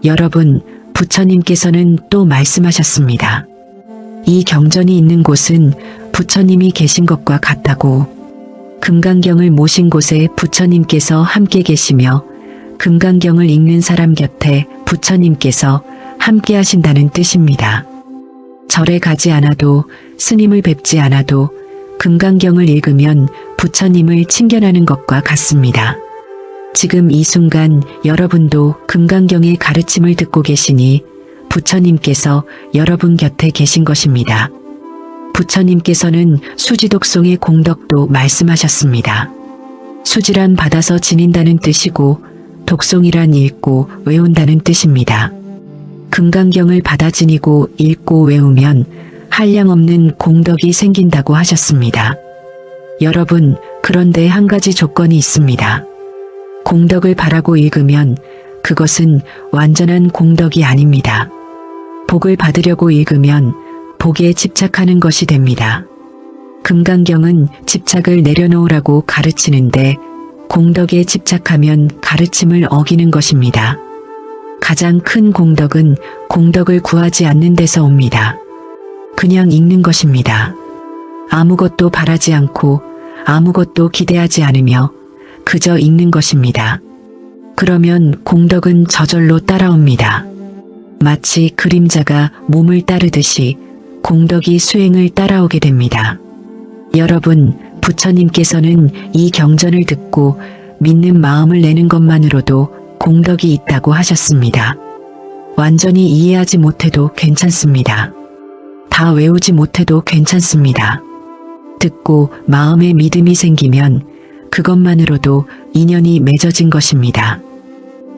여러분, 부처님께서는 또 말씀하셨습니다. 이 경전이 있는 곳은 부처님이 계신 것과 같다고. 금강경을 모신 곳에 부처님께서 함께 계시며 금강경을 읽는 사람 곁에 부처님께서 함께 하신다는 뜻입니다. 절에 가지 않아도 스님을 뵙지 않아도 금강경을 읽으면 부처님을 친견하는 것과 같습니다. 지금 이 순간 여러분도 금강경의 가르침을 듣고 계시니 부처님께서 여러분 곁에 계신 것입니다. 부처님께서는 수지독송의 공덕도 말씀하셨습니다. 수지란 받아서 지닌다는 뜻이고 독송이란 읽고 외운다는 뜻입니다. 금강경을 받아 지니고 읽고 외우면 한량없는 공덕이 생긴다고 하셨습니다. 여러분, 그런데 한 가지 조건이 있습니다. 공덕을 바라고 읽으면 그것은 완전한 공덕이 아닙니다. 복을 받으려고 읽으면 복에 집착하는 것이 됩니다. 금강경은 집착을 내려놓으라고 가르치는데 공덕에 집착하면 가르침을 어기는 것입니다. 가장 큰 공덕은 공덕을 구하지 않는 데서 옵니다. 그냥 읽는 것입니다. 아무것도 바라지 않고 아무것도 기대하지 않으며 그저 읽는 것입니다. 그러면 공덕은 저절로 따라옵니다. 마치 그림자가 몸을 따르듯이 공덕이 수행을 따라오게 됩니다. 여러분, 부처님께서는 이 경전을 듣고 믿는 마음을 내는 것만으로도 공덕이 있다고 하셨습니다. 완전히 이해하지 못해도 괜찮습니다. 다 외우지 못해도 괜찮습니다. 듣고 마음에 믿음이 생기면 그것만으로도 인연이 맺어진 것입니다.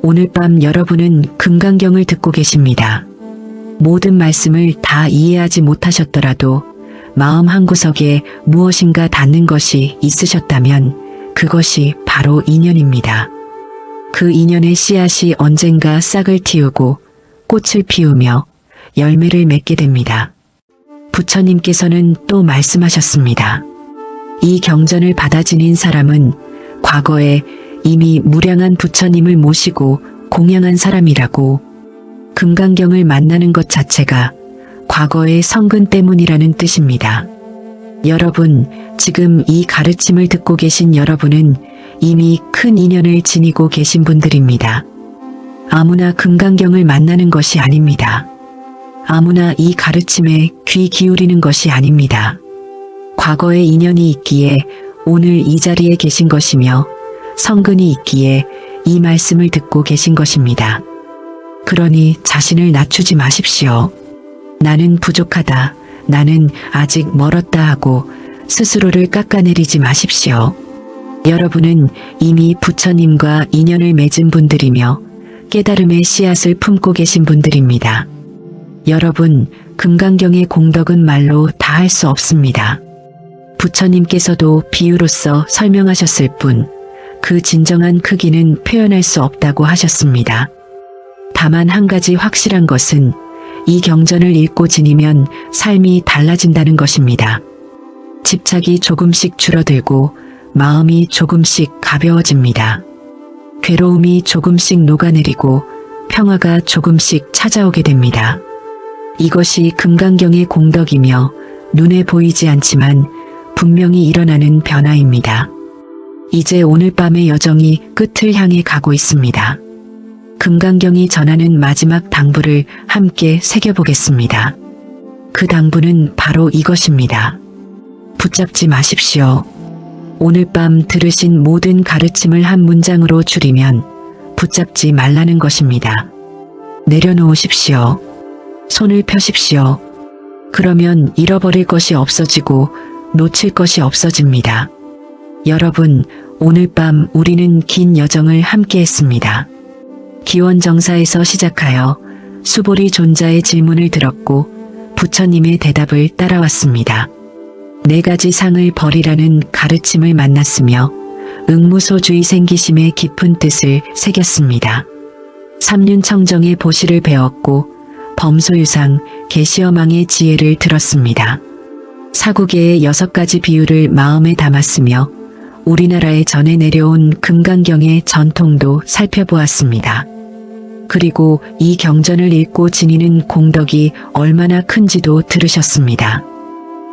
오늘 밤 여러분은 금강경을 듣고 계십니다. 모든 말씀을 다 이해하지 못하셨더라도 마음 한구석에 무엇인가 닿는 것이 있으셨다면 그것이 바로 인연입니다. 그 인연의 씨앗이 언젠가 싹을 틔우고 꽃을 피우며 열매를 맺게 됩니다. 부처님께서는 또 말씀하셨습니다. 이 경전을 받아 지닌 사람은 과거에 이미 무량한 부처님을 모시고 공양한 사람이라고. 금강경을 만나는 것 자체가 과거의 성근 때문이라는 뜻입니다. 여러분, 지금 이 가르침을 듣고 계신 여러분은 이미 큰 인연을 지니고 계신 분들입니다. 아무나 금강경을 만나는 것이 아닙니다. 아무나 이 가르침에 귀 기울이는 것이 아닙니다. 과거의 인연이 있기에 오늘 이 자리에 계신 것이며 성근이 있기에 이 말씀을 듣고 계신 것입니다. 그러니 자신을 낮추지 마십시오. 나는 부족하다, 나는 아직 멀었다 하고 스스로를 깎아내리지 마십시오. 여러분은 이미 부처님과 인연을 맺은 분들이며 깨달음의 씨앗을 품고 계신 분들입니다. 여러분, 금강경의 공덕은 말로 다 할 수 없습니다. 부처님께서도 비유로서 설명하셨을 뿐 그 진정한 크기는 표현할 수 없다고 하셨습니다. 다만 한 가지 확실한 것은 이 경전을 읽고 지니면 삶이 달라진다는 것입니다. 집착이 조금씩 줄어들고 마음이 조금씩 가벼워집니다. 괴로움이 조금씩 녹아내리고 평화가 조금씩 찾아오게 됩니다. 이것이 금강경의 공덕이며 눈에 보이지 않지만 분명히 일어나는 변화입니다. 이제 오늘 밤의 여정이 끝을 향해 가고 있습니다. 금강경이 전하는 마지막 당부를 함께 새겨보겠습니다. 그 당부는 바로 이것입니다. 붙잡지 마십시오. 오늘 밤 들으신 모든 가르침을 한 문장으로 줄이면 붙잡지 말라는 것입니다. 내려놓으십시오. 손을 펴십시오. 그러면 잃어버릴 것이 없어지고 놓칠 것이 없어집니다. 여러분, 오늘 밤 우리는 긴 여정을 함께 했습니다. 기원정사에서 시작하여 수보리 존자의 질문을 들었고 부처님의 대답을 따라왔습니다. 4가지 상을 버리라는 가르침을 만났으며 응무소주의 생기심의 깊은 뜻을 새겼습니다. 삼륜청정의 보시를 배웠고 범소유상, 계시어망의 지혜를 들었습니다. 사구계의 6가지 비유를 마음에 담았으며 우리나라에 전해 내려온 금강경의 전통도 살펴보았습니다. 그리고 이 경전을 읽고 지니는 공덕이 얼마나 큰지도 들으셨습니다.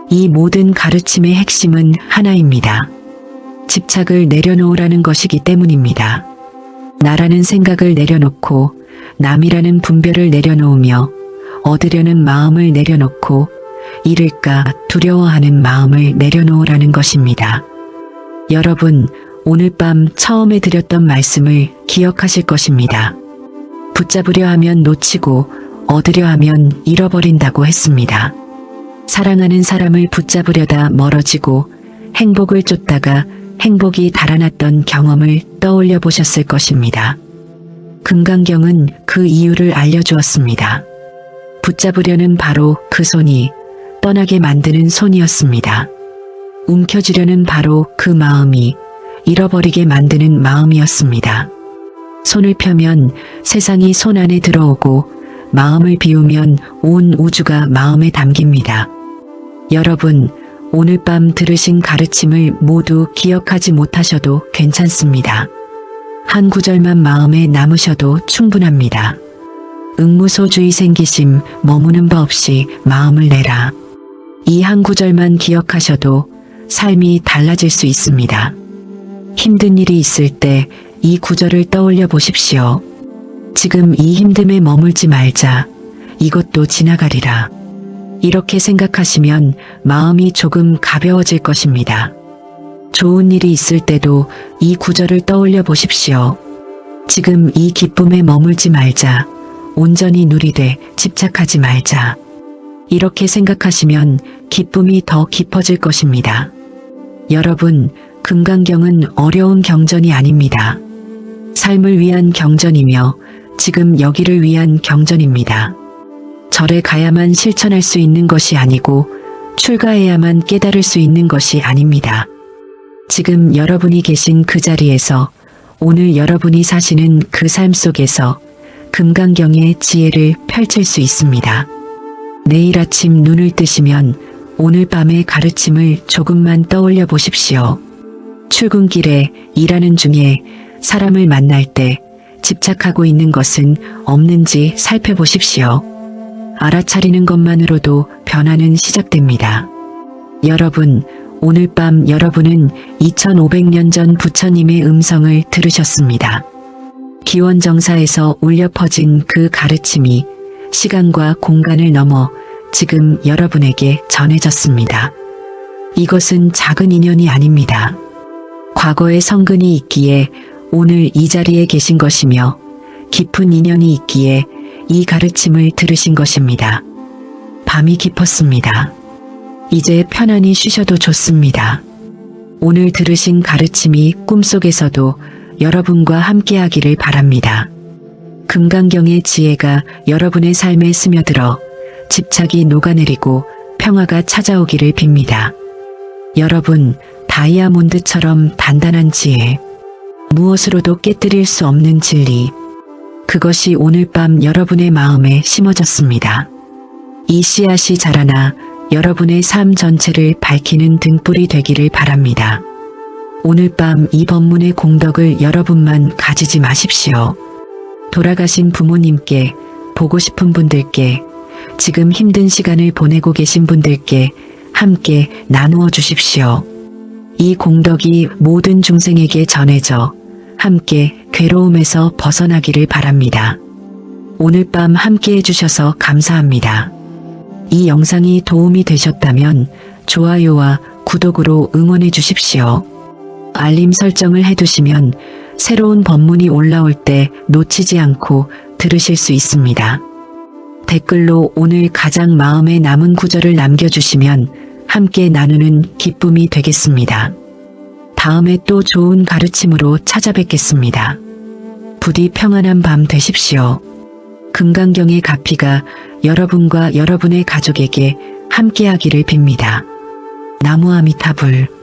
이 모든 가르침의 핵심은 하나입니다. 집착을 내려놓으라는 것이기 때문입니다. 나라는 생각을 내려놓고 남이라는 분별을 내려놓으며 얻으려는 마음을 내려놓고 잃을까 두려워하는 마음을 내려놓으라는 것입니다. 여러분, 오늘 밤 처음에 드렸던 말씀을 기억하실 것입니다. 붙잡으려 하면 놓치고 얻으려 하면 잃어버린다고 했습니다. 사랑하는 사람을 붙잡으려다 멀어지고 행복을 쫓다가 행복이 달아났던 경험을 떠올려 보셨을 것입니다. 금강경은 그 이유를 알려주었습니다. 붙잡으려는 바로 그 손이 떠나게 만드는 손이었습니다. 움켜쥐려는 바로 그 마음이 잃어버리게 만드는 마음이었습니다. 손을 펴면 세상이 손 안에 들어오고 마음을 비우면 온 우주가 마음에 담깁니다. 여러분, 오늘 밤 들으신 가르침을 모두 기억하지 못하셔도 괜찮습니다. 한 구절만 마음에 남으셔도 충분합니다. 응무소주의 생기심 머무는 바 없이 마음을 내라. 이 한 구절만 기억하셔도 삶이 달라질 수 있습니다. 힘든 일이 있을 때 이 구절을 떠올려 보십시오. 지금 이 힘듦에 머물지 말자. 이것도 지나가리라. 이렇게 생각하시면 마음이 조금 가벼워질 것입니다. 좋은 일이 있을 때도 이 구절을 떠올려 보십시오. 지금 이 기쁨에 머물지 말자. 온전히 누리되 집착하지 말자. 이렇게 생각하시면 기쁨이 더 깊어질 것입니다. 여러분, 금강경은 어려운 경전이 아닙니다. 삶을 위한 경전이며 지금 여기를 위한 경전입니다. 절에 가야만 실천할 수 있는 것이 아니고 출가해야만 깨달을 수 있는 것이 아닙니다. 지금 여러분이 계신 그 자리에서 오늘 여러분이 사시는 그 삶 속에서 금강경의 지혜를 펼칠 수 있습니다. 내일 아침 눈을 뜨시면 오늘 밤의 가르침을 조금만 떠올려 보십시오. 출근길에 일하는 중에 사람을 만날 때 집착하고 있는 것은 없는지 살펴보십시오. 알아차리는 것만으로도 변화는 시작됩니다. 여러분, 오늘 밤 여러분은 2500년 전 부처님의 음성을 들으셨습니다. 기원정사에서 울려 퍼진 그 가르침이 시간과 공간을 넘어 지금 여러분에게 전해졌습니다. 이것은 작은 인연이 아닙니다. 과거의 성근이 있기에 오늘 이 자리에 계신 것이며 깊은 인연이 있기에 이 가르침을 들으신 것입니다. 밤이 깊었습니다. 이제 편안히 쉬셔도 좋습니다. 오늘 들으신 가르침이 꿈속에서도 여러분과 함께하기를 바랍니다. 금강경의 지혜가 여러분의 삶에 스며들어 집착이 녹아내리고 평화가 찾아오기를 빕니다. 여러분, 다이아몬드처럼 단단한 지혜, 무엇으로도 깨뜨릴 수 없는 진리, 그것이 오늘 밤 여러분의 마음에 심어졌습니다. 이 씨앗이 자라나 여러분의 삶 전체를 밝히는 등불이 되기를 바랍니다. 오늘 밤 이 법문의 공덕을 여러분만 가지지 마십시오. 돌아가신 부모님께, 보고 싶은 분들께, 지금 힘든 시간을 보내고 계신 분들께 함께 나누어 주십시오. 이 공덕이 모든 중생에게 전해져 함께 괴로움에서 벗어나기를 바랍니다. 오늘 밤 함께 해주셔서 감사합니다. 이 영상이 도움이 되셨다면 좋아요와 구독으로 응원해 주십시오. 알림 설정을 해두시면 새로운 법문이 올라올 때 놓치지 않고 들으실 수 있습니다. 댓글로 오늘 가장 마음에 남은 구절을 남겨주시면 함께 나누는 기쁨이 되겠습니다. 다음에 또 좋은 가르침으로 찾아뵙겠습니다. 부디 평안한 밤 되십시오. 금강경의 가피가 여러분과 여러분의 가족에게 함께하기를 빕니다. 나무 아미타불.